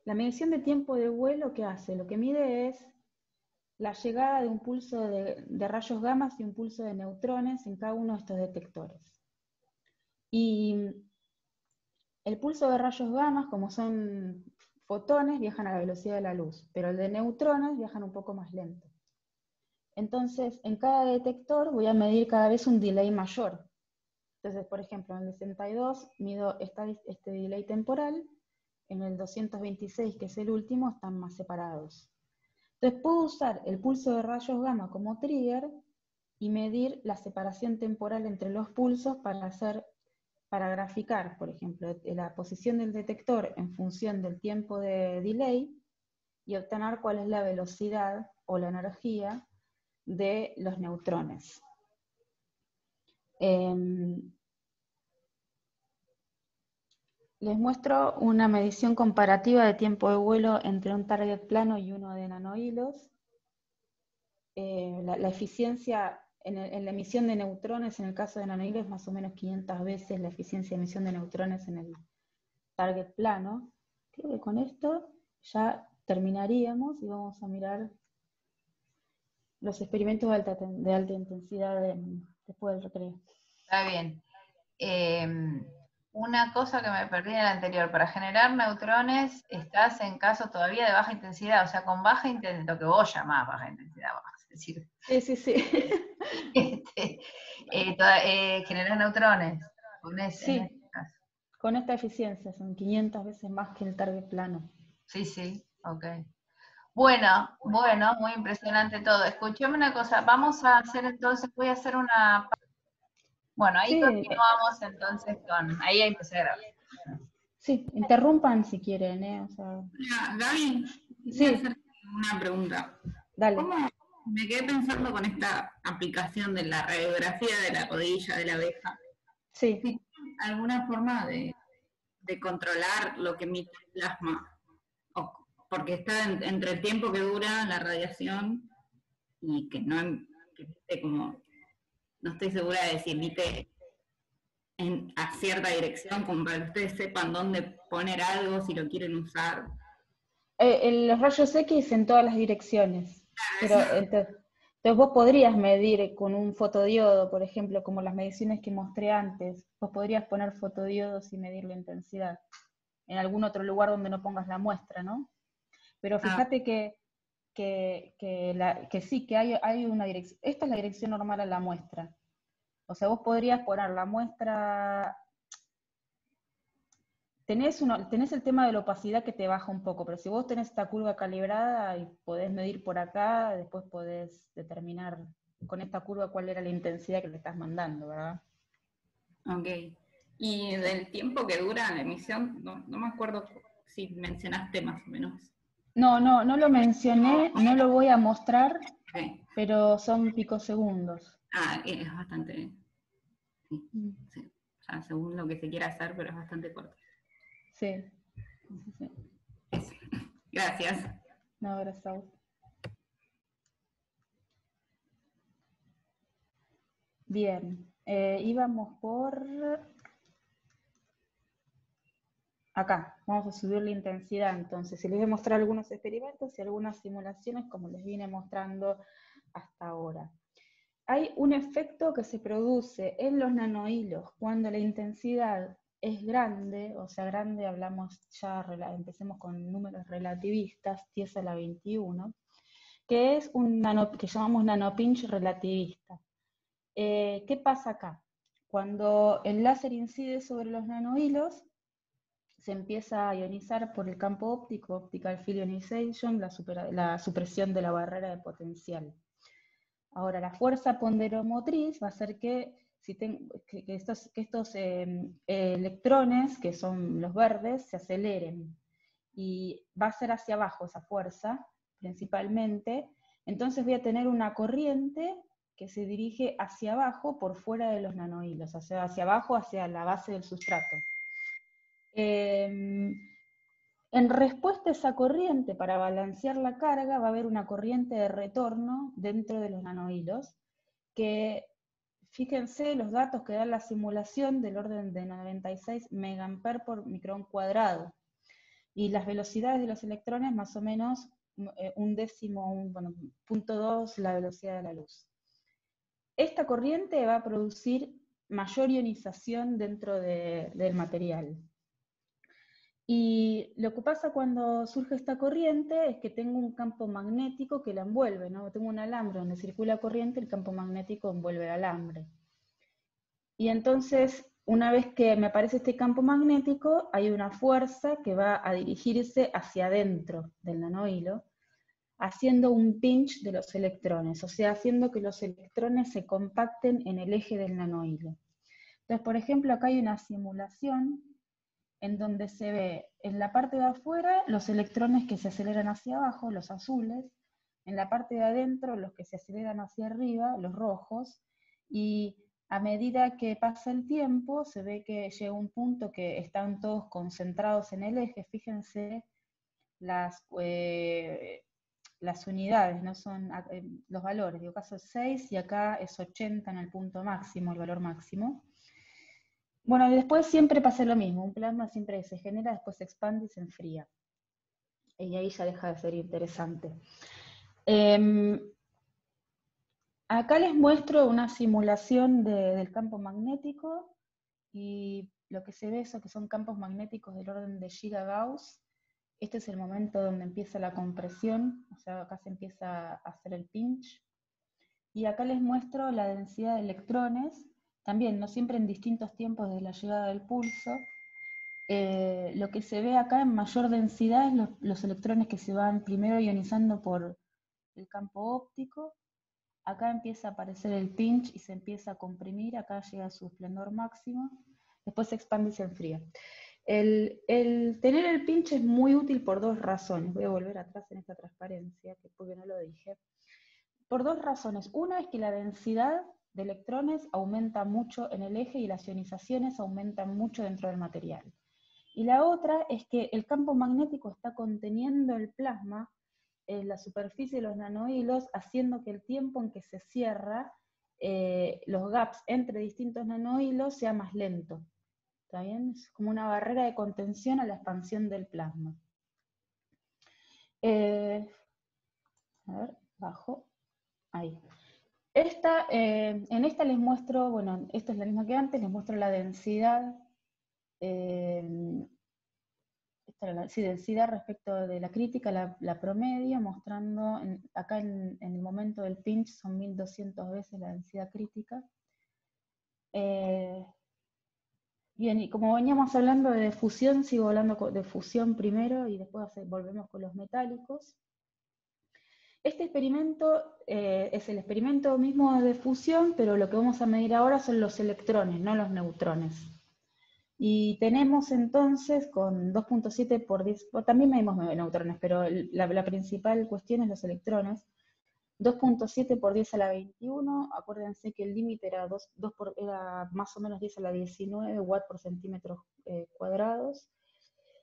La medición de tiempo de vuelo, ¿qué hace? Lo que mide es la llegada de un pulso de rayos gamma y un pulso de neutrones en cada uno de estos detectores. Y el pulso de rayos gamma, como son fotones, viajan a la velocidad de la luz, pero el de neutrones viajan un poco más lento. Entonces, en cada detector voy a medir cada vez un delay mayor. Entonces, por ejemplo, en el 62 mido este delay temporal, en el 226, que es el último, están más separados. Entonces puedo usar el pulso de rayos gamma como trigger y medir la separación temporal entre los pulsos para graficar, por ejemplo, la posición del detector en función del tiempo de delay y obtener cuál es la velocidad o la energía de los neutrones. Les muestro una medición comparativa de tiempo de vuelo entre un target plano y uno de nanohilos. La eficiencia en la emisión de neutrones en el caso de nanohilos es más o menos 500 veces la eficiencia de emisión de neutrones en el target plano. Creo que con esto ya terminaríamos y vamos a mirar los experimentos de alta intensidad después del recreo. Está bien. Una cosa que me perdí en el anterior, para generar neutrones estás en caso todavía de baja intensidad, o sea, con baja intensidad, lo que vos llamás baja intensidad, vamos a decir. Sí. Generar neutrones con ese, en este caso. Con esta eficiencia, son 500 veces más que el target plano. Sí, ok. Bueno, muy impresionante todo. Escuchame una cosa, vamos a hacer entonces, voy a hacer una... Bueno, ahí continuamos entonces ahí empecé a grabar. Sí, interrumpan si quieren, O sea... Gaby, quisiera hacer una pregunta. Dale. ¿Cómo me quedé pensando con esta aplicación de la radiografía de la rodilla de la abeja? Sí. ¿Hay alguna forma de controlar lo que emite el plasma? Porque está entre el tiempo que dura la radiación y que no estoy segura de si emite a cierta dirección, como para que ustedes sepan dónde poner algo, si lo quieren usar. Los rayos X en todas las direcciones. Pero entonces vos podrías medir con un fotodiodo, por ejemplo, como las mediciones que mostré antes. Vos podrías poner fotodiodos y medir la intensidad en algún otro lugar donde no pongas la muestra, ¿no? Pero fíjate que sí, que hay una dirección. Esta es la dirección normal a la muestra. O sea, vos podrías poner la muestra... Tenés el tema de la opacidad que te baja un poco, pero si vos tenés esta curva calibrada y podés medir por acá, después podés determinar con esta curva cuál era la intensidad que le estás mandando, ¿verdad? Ok. Y del tiempo que dura la emisión, no me acuerdo si mencionaste más o menos. No lo mencioné, no lo voy a mostrar, pero son picosegundos. Es bastante... Sí. O sea, según lo que se quiera hacer, pero es bastante corto. Sí. Eso. Gracias. No, gracias a vos. Bien. Íbamos por acá, vamos a subir la intensidad. Entonces, les voy a mostrar algunos experimentos y algunas simulaciones como les vine mostrando hasta ahora. Hay un efecto que se produce en los nanohilos cuando la intensidad es grande, o sea, grande hablamos ya, empecemos con números relativistas, 10 a la 21, que es un que llamamos nanopinch relativista. ¿Qué pasa acá? Cuando el láser incide sobre los nanohilos, se empieza a ionizar por el campo óptico, optical field ionization, la supresión de la barrera de potencial. Ahora, la fuerza ponderomotriz va a hacer que estos electrones, que son los verdes, se aceleren. Y va a ser hacia abajo esa fuerza, principalmente. Entonces voy a tener una corriente que se dirige hacia abajo por fuera de los nanohilos, hacia abajo, hacia la base del sustrato. En respuesta a esa corriente, para balancear la carga, va a haber una corriente de retorno dentro de los nanohilos, que, fíjense los datos que da la simulación del orden de 96 megaamperes por micrón cuadrado, y las velocidades de los electrones más o menos 0.2 la velocidad de la luz. Esta corriente va a producir mayor ionización dentro del material. Y lo que pasa cuando surge esta corriente es que tengo un campo magnético que la envuelve, ¿no? Tengo un alambre donde circula corriente, el campo magnético envuelve el alambre. Y entonces, una vez que me aparece este campo magnético, hay una fuerza que va a dirigirse hacia adentro del nanohilo, haciendo un pinch de los electrones, o sea, haciendo que los electrones se compacten en el eje del nanohilo. Entonces, por ejemplo, acá hay una simulación en donde se ve en la parte de afuera los electrones que se aceleran hacia abajo, los azules, en la parte de adentro los que se aceleran hacia arriba, los rojos, y a medida que pasa el tiempo se ve que llega un punto que están todos concentrados en el eje. Fíjense las unidades, no son los valores, digo, acá es 6 y acá es 80 en el punto máximo, el valor máximo. Bueno, y después siempre pasa lo mismo, un plasma siempre se genera, después se expande y se enfría. Y ahí ya deja de ser interesante. Acá les muestro una simulación del campo magnético, y lo que se ve es que son campos magnéticos del orden de gigagauss. Este es el momento donde empieza la compresión, o sea, acá se empieza a hacer el pinch. Y acá les muestro la densidad de electrones, también no siempre en distintos tiempos de la llegada del pulso. Lo que se ve acá en mayor densidad es los electrones que se van primero ionizando por el campo óptico. Acá empieza a aparecer el pinch y se empieza a comprimir, acá llega a su esplendor máximo, después se expande y se enfría. El tener el pinch es muy útil por dos razones. Voy a volver atrás en esta transparencia, porque no lo dije. Por dos razones. Una es que la densidad de electrones aumenta mucho en el eje y las ionizaciones aumentan mucho dentro del material. Y la otra es que el campo magnético está conteniendo el plasma en la superficie de los nanohilos, haciendo que el tiempo en que se cierra los gaps entre distintos nanohilos sea más lento. ¿Está bien? Es como una barrera de contención a la expansión del plasma. A ver, bajo. Ahí. En esta les muestro, bueno, esta es la misma que antes, les muestro la densidad. Densidad respecto de la crítica, la promedio, mostrando, acá en el momento del pinch son 1200 veces la densidad crítica. Bien, y como veníamos hablando de fusión, sigo hablando de fusión primero y después volvemos con los metálicos. Este experimento es el experimento mismo de fusión, pero lo que vamos a medir ahora son los electrones, no los neutrones. Y tenemos entonces con 2.7 por 10, también medimos neutrones, pero la principal cuestión es los electrones. 2.7 por 10 a la 21, acuérdense que el límite era, era más o menos 10 a la 19 watt por centímetros cuadrados.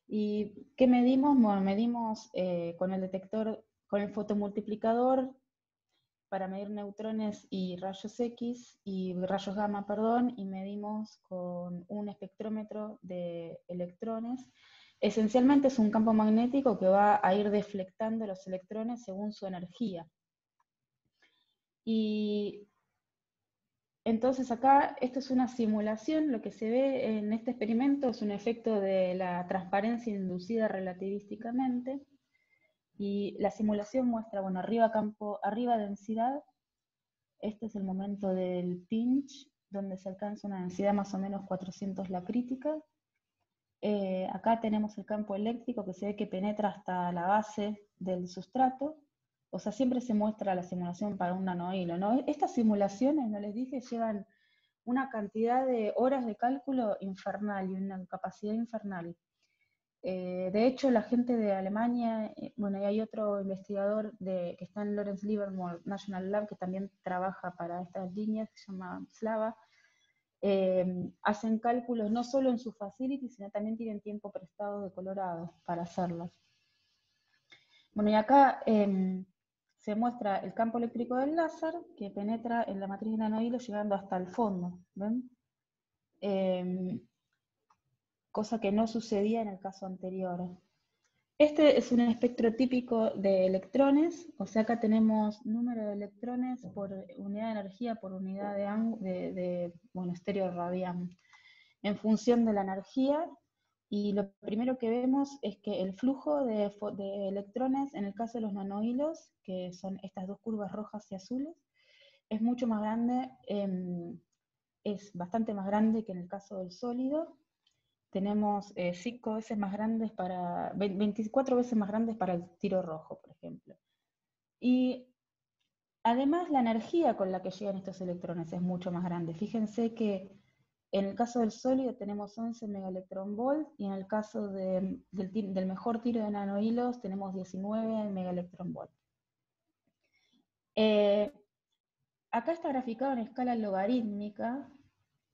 ¿Y qué medimos? Bueno, medimos con el detector, con el fotomultiplicador, para medir neutrones y rayos X, y rayos gamma, perdón, y medimos con un espectrómetro de electrones. Esencialmente es un campo magnético que va a ir deflectando los electrones según su energía. Y entonces acá, esto es una simulación, lo que se ve en este experimento es un efecto de la transparencia inducida relativísticamente, y la simulación muestra, bueno, arriba densidad, este es el momento del pinch, donde se alcanza una densidad más o menos 400 la crítica. Acá tenemos el campo eléctrico que se ve que penetra hasta la base del sustrato. O sea, siempre se muestra la simulación para un nanohilo, ¿no? Estas simulaciones, no les dije, llevan una cantidad de horas de cálculo infernal y una capacidad infernal. De hecho, la gente de Alemania, bueno, y hay otro investigador que está en Lawrence Livermore National Lab que también trabaja para estas líneas, que se llama Slava, hacen cálculos no solo en su facility, sino también tienen tiempo prestado de Colorado para hacerlos. Bueno, y acá se muestra el campo eléctrico del láser que penetra en la matriz de nanohilo llegando hasta el fondo, ¿ven? Cosa que no sucedía en el caso anterior. Este es un espectro típico de electrones, o sea, acá tenemos número de electrones por unidad de energía, por unidad de estéreo radián, en función de la energía, y lo primero que vemos es que el flujo de electrones, en el caso de los nanohilos, que son estas dos curvas rojas y azules, es mucho más grande, es bastante más grande que en el caso del sólido. Tenemos 5 veces más grandes 24 veces más grandes para el tiro rojo, por ejemplo. Y además la energía con la que llegan estos electrones es mucho más grande. Fíjense que en el caso del sólido tenemos 11 megaelectronvolt, y en el caso del mejor tiro de nanohilos tenemos 19 megaelectronvolt. Acá está graficado en escala logarítmica,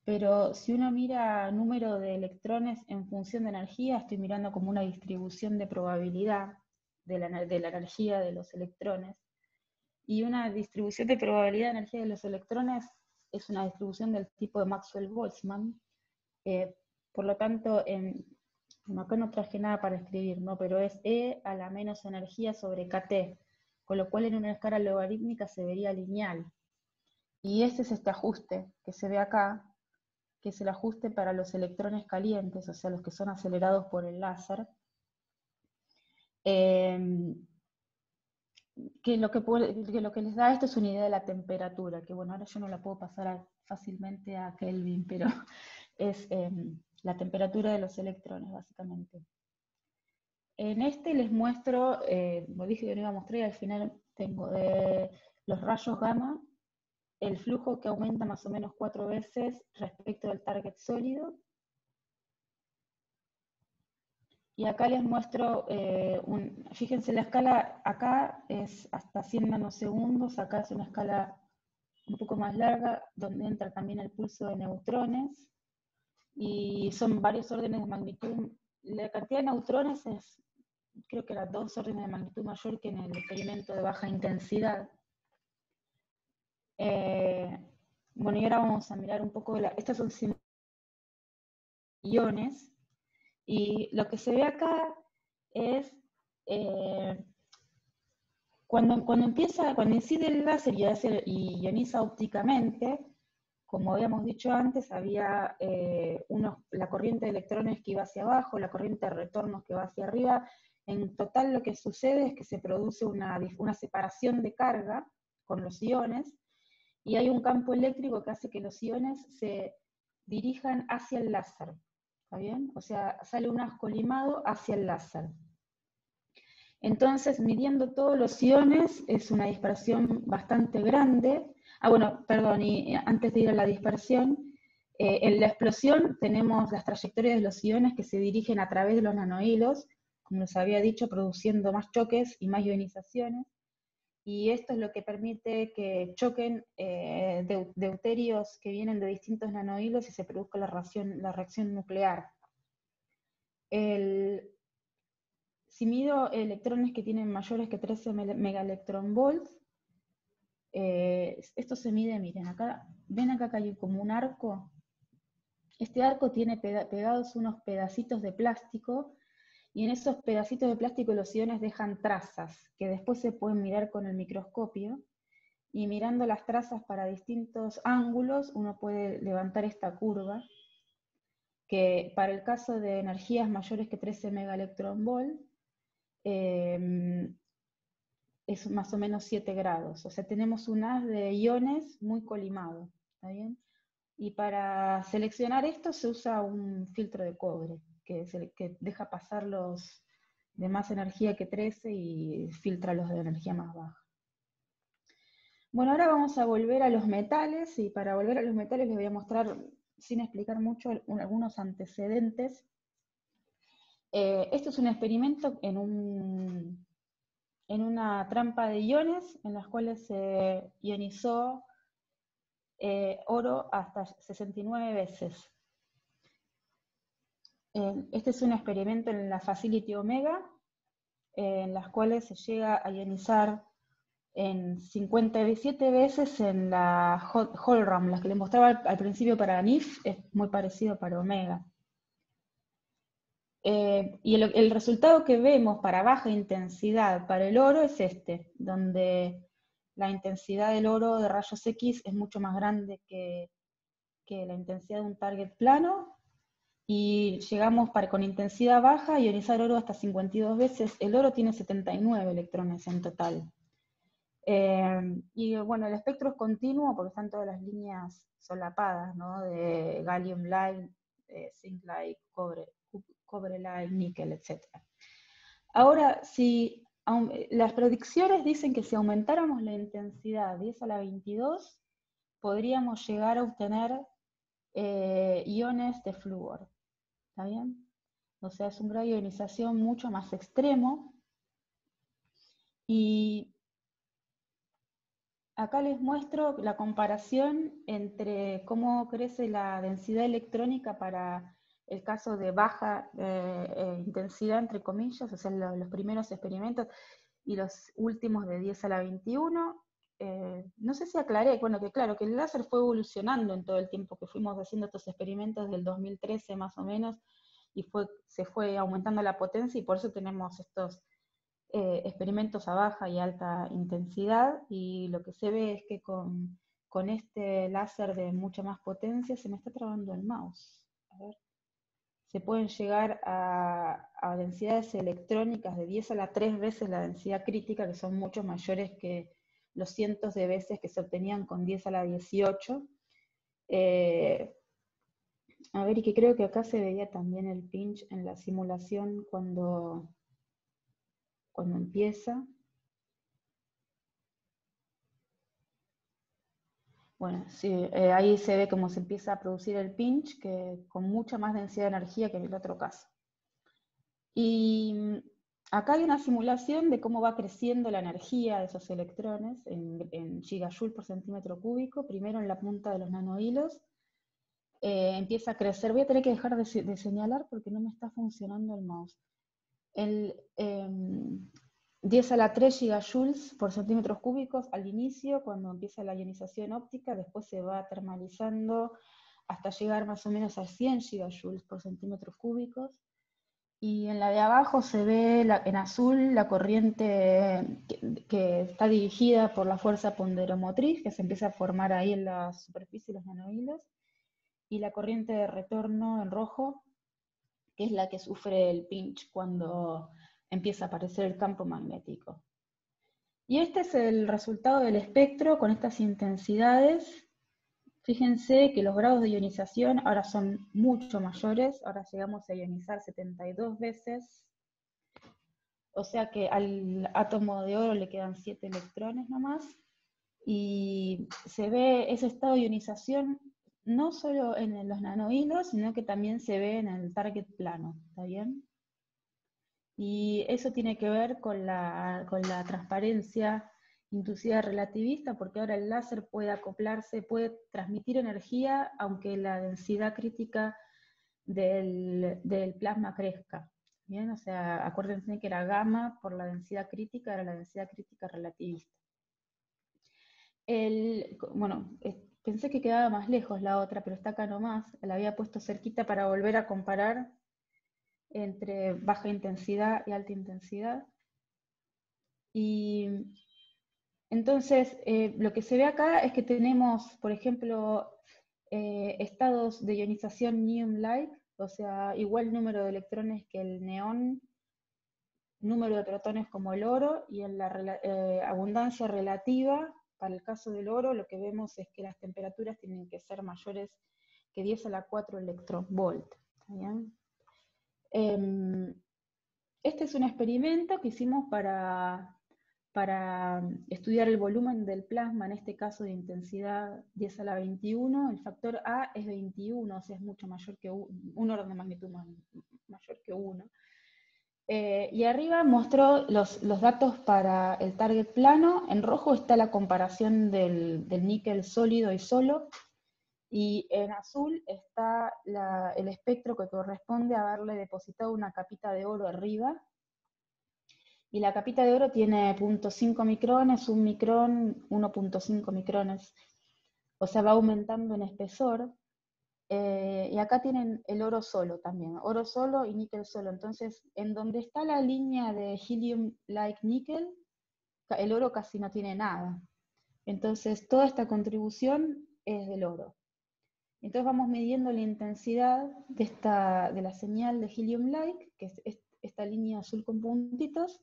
pero si uno mira número de electrones en función de energía, estoy mirando como una distribución de probabilidad de la energía de los electrones. Y una distribución de probabilidad de energía de los electrones es una distribución del tipo de Maxwell-Boltzmann. Por lo tanto, acá no traje nada para escribir, ¿no? Pero es E a la menos energía sobre KT, con lo cual en una escala logarítmica se vería lineal. Y este es este ajuste que se ve acá, que es el ajuste para los electrones calientes, o sea, los que son acelerados por el láser, que lo que les da esto es una idea de la temperatura, que bueno, ahora yo no la puedo pasar fácilmente a Kelvin, pero es la temperatura de los electrones, básicamente. En este les muestro, como dije que no iba a mostrar, y al final tengo los rayos gamma, el flujo que aumenta más o menos 4 veces respecto del target sólido. Y acá les muestro, fíjense la escala, acá es hasta 100 nanosegundos, acá es una escala un poco más larga, donde entra también el pulso de neutrones, y son varios órdenes de magnitud. La cantidad de neutrones es, creo que era 2 órdenes de magnitud mayor que en el experimento de baja intensidad. Bueno, y ahora vamos a mirar un poco, estas son iones, y lo que se ve acá es cuando incide el láser y ioniza ópticamente, como habíamos dicho antes, había la corriente de electrones que iba hacia abajo, la corriente de retornos que va hacia arriba. En total lo que sucede es que se produce una separación de carga con los iones, y hay un campo eléctrico que hace que los iones se dirijan hacia el láser. ¿Está bien? O sea, sale un haz colimado hacia el láser. Entonces, midiendo todos los iones, es una dispersión bastante grande. Bueno, perdón, y antes de ir a la dispersión, en la explosión tenemos las trayectorias de los iones que se dirigen a través de los nanohilos, como les había dicho, produciendo más choques y más ionizaciones. Y esto es lo que permite que choquen deuterios que vienen de distintos nanohilos y se produzca la reacción nuclear. Si mido electrones que tienen mayores que 13 megaelectronvolts, Esto se mide, miren, acá, ven acá que hay como un arco. Este arco tiene pegados unos pedacitos de plástico, y en esos pedacitos de plástico los iones dejan trazas, que después se pueden mirar con el microscopio, y mirando las trazas para distintos ángulos, uno puede levantar esta curva, que para el caso de energías mayores que 13 megaelectronvolt, es más o menos 7 grados. O sea, tenemos un haz de iones muy colimado, ¿está bien? Y para seleccionar esto se usa un filtro de cobre, que deja pasar los de más energía que 13 y filtra los de energía más baja. Bueno, ahora vamos a volver a los metales, y para volver a los metales les voy a mostrar, sin explicar mucho, algunos antecedentes. Esto es un experimento en una trampa de iones, en las cuales se ionizó oro hasta 69 veces. Este es un experimento en la Facility Omega, en las cuales se llega a ionizar en 57 veces en la Holram, las que les mostraba al principio para NIF, es muy parecido para Omega. Y el resultado que vemos para baja intensidad para el oro es este, donde la intensidad del oro de rayos X es mucho más grande que la intensidad de un target plano, y llegamos con intensidad baja a ionizar oro hasta 52 veces. El oro tiene 79 electrones en total. Y bueno, el espectro es continuo porque están todas las líneas solapadas, ¿no? De gallium light, zinc light, cobre light, níquel, etc. Ahora, las predicciones dicen que si aumentáramos la intensidad 10 a la 22, podríamos llegar a obtener iones de flúor. ¿Está bien? O sea, es un grado de ionización mucho más extremo. Y acá les muestro la comparación entre cómo crece la densidad electrónica para el caso de baja intensidad, entre comillas, o sea, los primeros experimentos, y los últimos de 10 a la 21. No sé si aclaré, bueno, que claro, que el láser fue evolucionando en todo el tiempo que fuimos haciendo estos experimentos, del 2013 más o menos, y se fue aumentando la potencia, y por eso tenemos estos experimentos a baja y alta intensidad, y lo que se ve es que con este láser de mucha más potencia, se me está trabando el mouse. A ver. Se pueden llegar a densidades electrónicas de 10 a la 3 veces la densidad crítica, que son mucho mayores que los cientos de veces que se obtenían con 10 a la 18. A ver, y que creo que acá se veía también el pinch en la simulación cuando empieza. Bueno, sí, ahí se ve cómo se empieza a producir el pinch, que con mucha más densidad de energía que en el otro caso. Y acá hay una simulación de cómo va creciendo la energía de esos electrones en gigajoule por centímetro cúbico, primero en la punta de los nanohilos. Empieza a crecer, voy a tener que dejar de señalar porque no me está funcionando el mouse. 10 a la 3 gigajoules por centímetros cúbicos al inicio, cuando empieza la ionización óptica, después se va termalizando hasta llegar más o menos a 100 gigajoules por centímetros cúbicos. Y en la de abajo se ve en azul la corriente que está dirigida por la fuerza ponderomotriz, que se empieza a formar ahí en la superficie de los nanohilos, y la corriente de retorno en rojo, que es la que sufre el pinch cuando empieza a aparecer el campo magnético. Y este es el resultado del espectro con estas intensidades. Fíjense que los grados de ionización ahora son mucho mayores, ahora llegamos a ionizar 72 veces, o sea que al átomo de oro le quedan 7 electrones nomás, y se ve ese estado de ionización no solo en los nanohilos, sino que también se ve en el target plano, ¿está bien? Y eso tiene que ver con la transparencia inducida relativista, porque ahora el láser puede acoplarse, puede transmitir energía, aunque la densidad crítica del plasma crezca. ¿Bien? O sea, acuérdense que era gamma por la densidad crítica, era la densidad crítica relativista. Bueno, pensé que quedaba más lejos la otra, pero está acá nomás. La había puesto cerquita para volver a comparar entre baja intensidad y alta intensidad. Y entonces, lo que se ve acá es que tenemos, por ejemplo, estados de ionización NEOM-like, o sea, igual número de electrones que el neón, número de protones como el oro, y en la abundancia relativa, para el caso del oro, lo que vemos es que las temperaturas tienen que ser mayores que 10 a la 4 electronvolt. Este es un experimento que hicimos para estudiar el volumen del plasma, en este caso de intensidad 10 a la 21, el factor A es 21, o sea, es mucho mayor que un orden de magnitud mayor que 1. Y arriba mostró los datos para el target plano. En rojo está la comparación del níquel sólido y solo, y en azul está el espectro que corresponde a haberle depositado una capita de oro arriba. Y la capita de oro tiene 0.5 micrones, 1 micrón, 1.5 micrones. O sea, va aumentando en espesor. Y acá tienen el oro solo también, oro solo y níquel solo. Entonces, en donde está la línea de helium-like níquel, el oro casi no tiene nada. Entonces, toda esta contribución es del oro. Entonces vamos midiendo la intensidad de la señal de helium-like, que es esta línea azul con puntitos,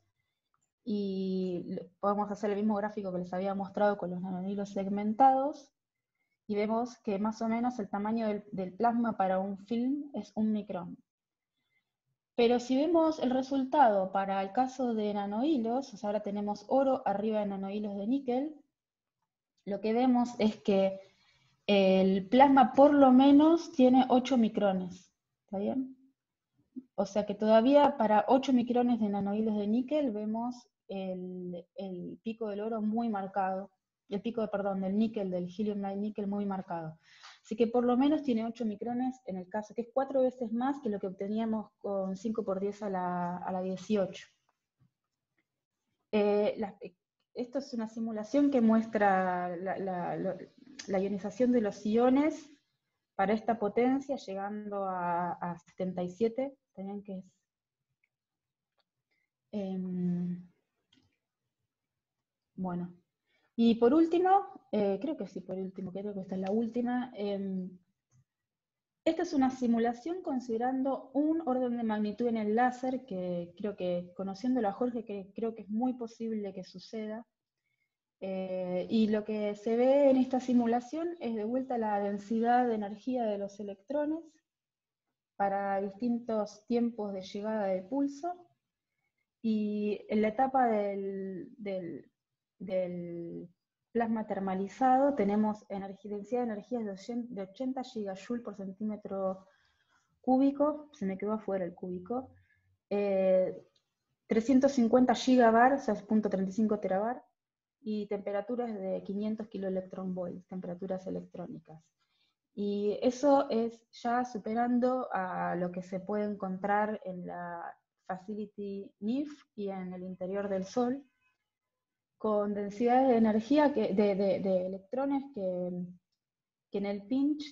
y podemos hacer el mismo gráfico que les había mostrado con los nanonilos segmentados, y vemos que más o menos el tamaño del plasma para un film es 1 micrón. Pero si vemos el resultado para el caso de nanohilos, o sea, ahora tenemos oro arriba de nanohilos de níquel, lo que vemos es que el plasma por lo menos tiene 8 micrones, ¿está bien? O sea que todavía para 8 micrones de nanohilos de níquel vemos el pico del oro muy marcado, el pico, perdón, del níquel, del helium-like níquel muy marcado. Así que por lo menos tiene 8 micrones en el caso, que es 4 veces más que lo que obteníamos con 5 por 10 a la 18. Esto es una simulación que muestra la ionización de los iones para esta potencia, llegando a 77, tenían que es... bueno, y por último, creo que sí, creo que esta es la última. Esta es una simulación considerando un orden de magnitud en el láser, que creo que, conociéndolo a Jorge, que creo que es muy posible que suceda. Y lo que se ve en esta simulación es de vuelta la densidad de energía de los electrones para distintos tiempos de llegada de pulso, y en la etapa del plasma termalizado tenemos densidad de energía de 80 gigajoule por centímetro cúbico, se me quedó afuera el cúbico, 350 gigabar, o sea, 0.35 terabar, y temperaturas de 500 kiloelectronvolts, temperaturas electrónicas. Y eso es ya superando a lo que se puede encontrar en la Facility NIF y en el interior del Sol, con densidades de energía, de electrones que en el pinch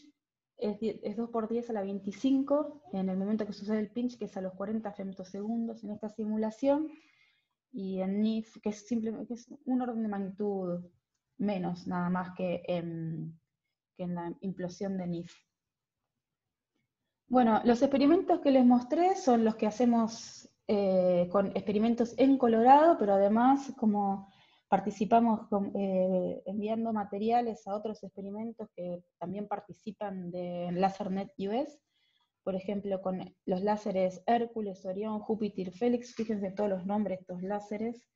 es 2 por 10 a la 25, en el momento que sucede el pinch, que es a los 40 femtosegundos en esta simulación, y en NIF, que es simplemente un orden de magnitud menos, nada más que en la implosión de NIF. Bueno, los experimentos que les mostré son los que hacemos con experimentos en Colorado, pero además como participamos enviando materiales a otros experimentos que también participan de LaserNet US, por ejemplo con los láseres Hércules, Orión, Júpiter, Félix, fíjense todos los nombres de estos láseres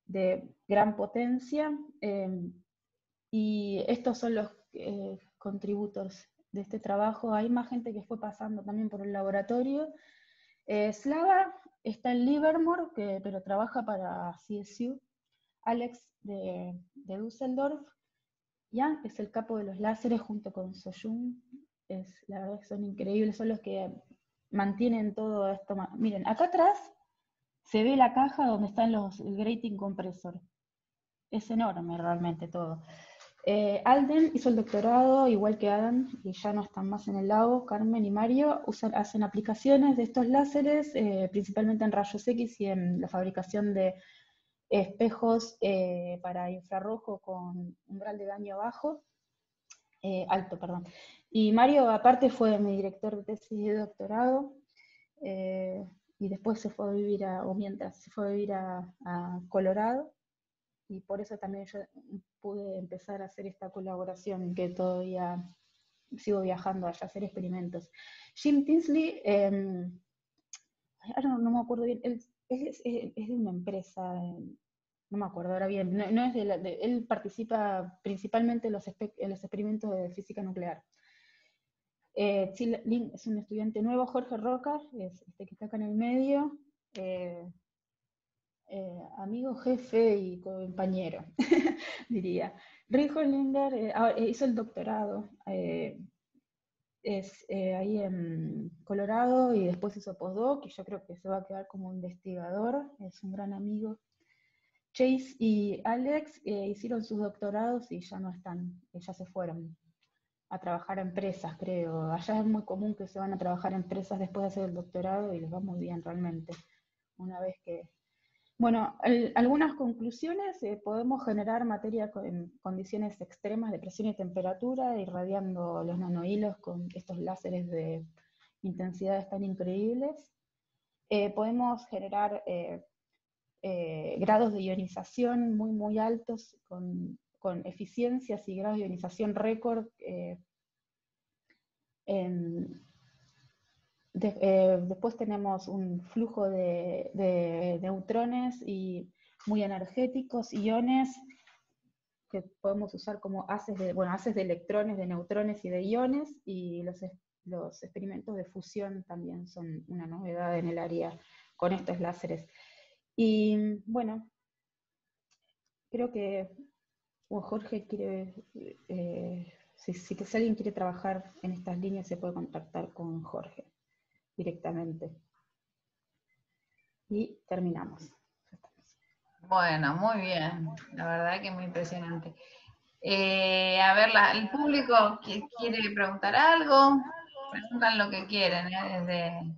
de gran potencia, y estos son los contributors de este trabajo. Hay más gente que fue pasando también por el laboratorio. Slava está en Livermore, pero trabaja para CSU. Alex de Düsseldorf. Jan es el capo de los láseres junto con Soyun. La verdad que son increíbles, son los que mantienen todo esto. Miren, acá atrás se ve la caja donde están el grating compressor. es enorme realmente todo. Alden hizo el doctorado, igual que Adam, y ya no están más en el lago. Carmen y Mario hacen aplicaciones de estos láseres, principalmente en rayos X y en la fabricación de espejos para infrarrojo con umbral de daño alto, perdón. Y Mario, aparte, fue mi director de tesis de doctorado, y después se fue a vivir mientras se fue a vivir a Colorado, y por eso también yo pude empezar a hacer esta colaboración, que todavía sigo viajando allá a hacer experimentos. Jim Tinsley, ahora no me acuerdo bien, él es de una empresa, no me acuerdo ahora bien, no es él participa principalmente en los experimentos de física nuclear. Lin es un estudiante nuevo. Jorge Roca, es este que está acá en el medio, amigo, jefe y compañero, diría. Rick Hollinger hizo el doctorado, ahí en Colorado, y después hizo postdoc, y yo creo que se va a quedar como investigador, es un gran amigo. Chase y Alex hicieron sus doctorados y ya no están, ya se fueron a trabajar a empresas, creo. Allá es muy común que se van a trabajar a empresas después de hacer el doctorado, y les va muy bien realmente. Una vez que... Bueno, algunas conclusiones: podemos generar materia en condiciones extremas de presión y temperatura, irradiando los nanohilos con estos láseres de intensidades tan increíbles. Podemos generar grados de ionización muy, muy altos, con eficiencias y grados de ionización récord. Después tenemos un flujo de neutrones y muy energéticos, iones, que podemos usar como haces de electrones, de neutrones y de iones, y los experimentos de fusión también son una novedad en el área con estos láseres. Y bueno, creo que Jorge quiere, si alguien quiere trabajar en estas líneas, se puede contactar con Jorge directamente. Y terminamos. Bueno, muy bien, la verdad que muy impresionante. A ver, el público quiere preguntar algo, preguntan lo que quieren, desde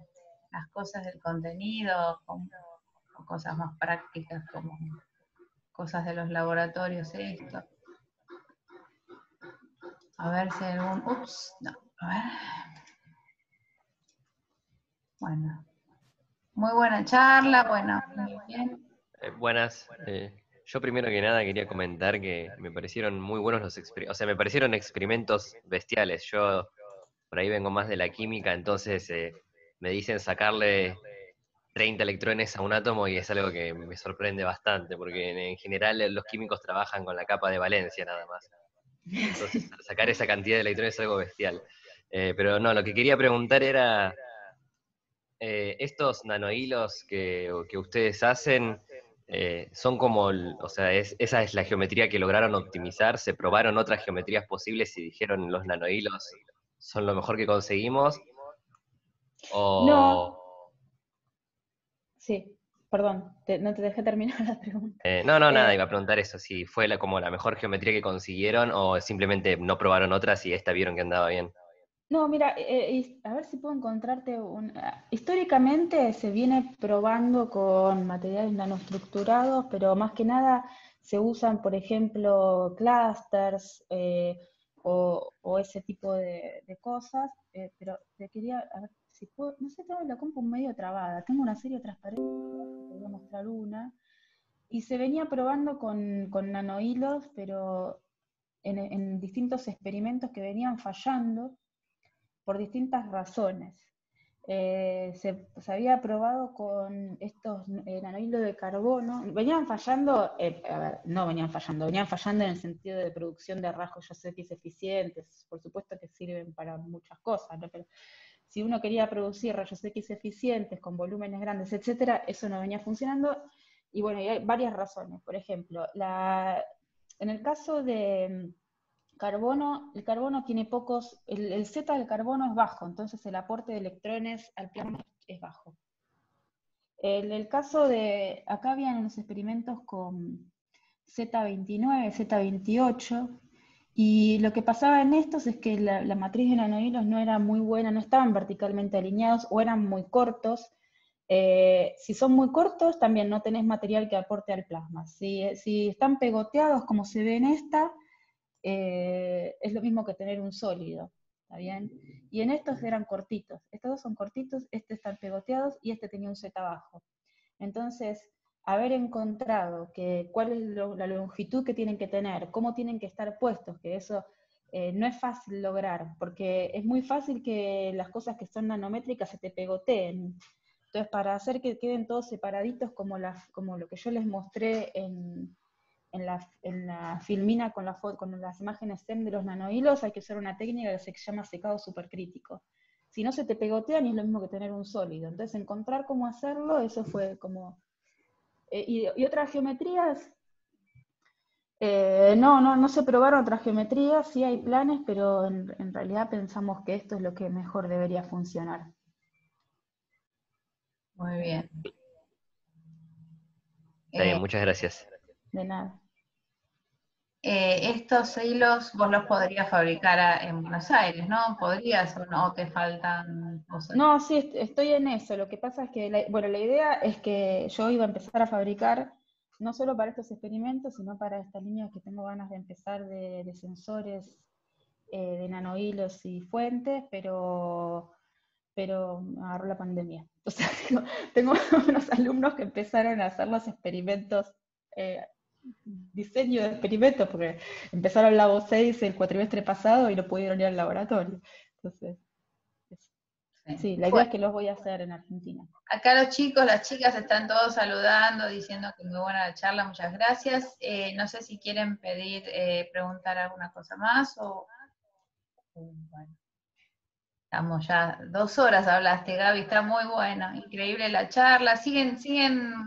las cosas del contenido, o cosas más prácticas como cosas de los laboratorios, esto. A ver si hay algún... Ups, no, a ver. Bueno, muy buena charla, bueno, muy bien. Buenas. Yo primero que nada quería comentar que me parecieron muy buenos los experimentos, o sea, me parecieron experimentos bestiales. Yo por ahí vengo más de la química, entonces me dicen sacarle 30 electrones a un átomo y es algo que me sorprende bastante, porque en general los químicos trabajan con la capa de valencia nada más. Entonces, sacar esa cantidad de electrones es algo bestial. Pero no, lo que quería preguntar era, estos nanohilos que ustedes hacen, son como, o sea, esa es la geometría que lograron optimizar. ¿Se probaron otras geometrías posibles y dijeron los nanohilos son lo mejor que conseguimos? No, O... sí, perdón, no te dejé terminar la pregunta. No, nada, iba a preguntar eso, si fue como la mejor geometría que consiguieron o simplemente no probaron otras y esta vieron que andaba bien. No, mira, a ver si puedo encontrarte históricamente se viene probando con materiales nanoestructurados, pero más que nada se usan, por ejemplo, clusters, o ese tipo de cosas, pero te quería, a ver si puedo, no sé, tengo la compu medio trabada, tengo una serie transparente, te voy a mostrar una, y se venía probando con nanohilos, pero en distintos experimentos que venían fallando por distintas razones. Se había probado con estos nanohilos de carbono, venían fallando, venían fallando en el sentido de producción de rayos X eficientes, por supuesto que sirven para muchas cosas, ¿no? Pero si uno quería producir rayos X eficientes con volúmenes grandes, etcétera, eso no venía funcionando, y bueno, y hay varias razones. Por ejemplo, en el caso de carbono, el carbono tiene pocos, el Z del carbono es bajo, entonces el aporte de electrones al plasma es bajo. En el caso de, acá habían unos experimentos Z29, Z28, y lo que pasaba en estos es que la matriz de nanohilos no era muy buena, no estaban verticalmente alineados o eran muy cortos. Si son muy cortos, también no tenés material que aporte al plasma. Si están pegoteados, como se ve en esta, es lo mismo que tener un sólido, ¿está bien? Y en estos eran cortitos, estos dos son cortitos, este están pegoteados y este tenía un Z bajo. Entonces, haber encontrado cuál es la longitud que tienen que tener, cómo tienen que estar puestos, que eso no es fácil lograr, porque es muy fácil que las cosas que son nanométricas se te pegoteen. Entonces, para hacer que queden todos separaditos como lo que yo les mostré en la filmina con las imágenes STEM de los nanohilos, hay que usar una técnica que se llama secado supercrítico. Si no se te pegotean, es lo mismo que tener un sólido. Entonces, encontrar cómo hacerlo, eso fue como... y otras geometrías, no se probaron otras geometrías, sí hay planes, pero en realidad pensamos que esto es lo que mejor debería funcionar. Muy bien. Está bien, muchas gracias. De nada. Estos hilos vos los podrías fabricar en Buenos Aires, ¿no? ¿Podrías o no? ¿Te faltan cosas? No, sí, estoy en eso. Lo que pasa es que, la idea es que yo iba a empezar a fabricar, no solo para estos experimentos, sino para esta línea que tengo ganas de empezar de sensores de nanohilos y fuentes, pero me agarró la pandemia. O sea, tengo unos alumnos que empezaron a hacer los experimentos, diseño de experimentos, porque empezaron la O6 el cuatrimestre pasado y no pudieron ir al laboratorio. Entonces, sí, la idea es que los voy a hacer en Argentina. Acá los chicos, las chicas están todos saludando, diciendo que muy buena la charla, muchas gracias. No sé si quieren preguntar alguna cosa más o... Bueno. Estamos ya 2 horas hablaste, Gaby, está muy bueno, increíble la charla, siguen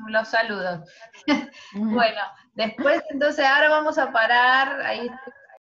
los saludos. Bueno, después entonces ahora vamos a parar, ahí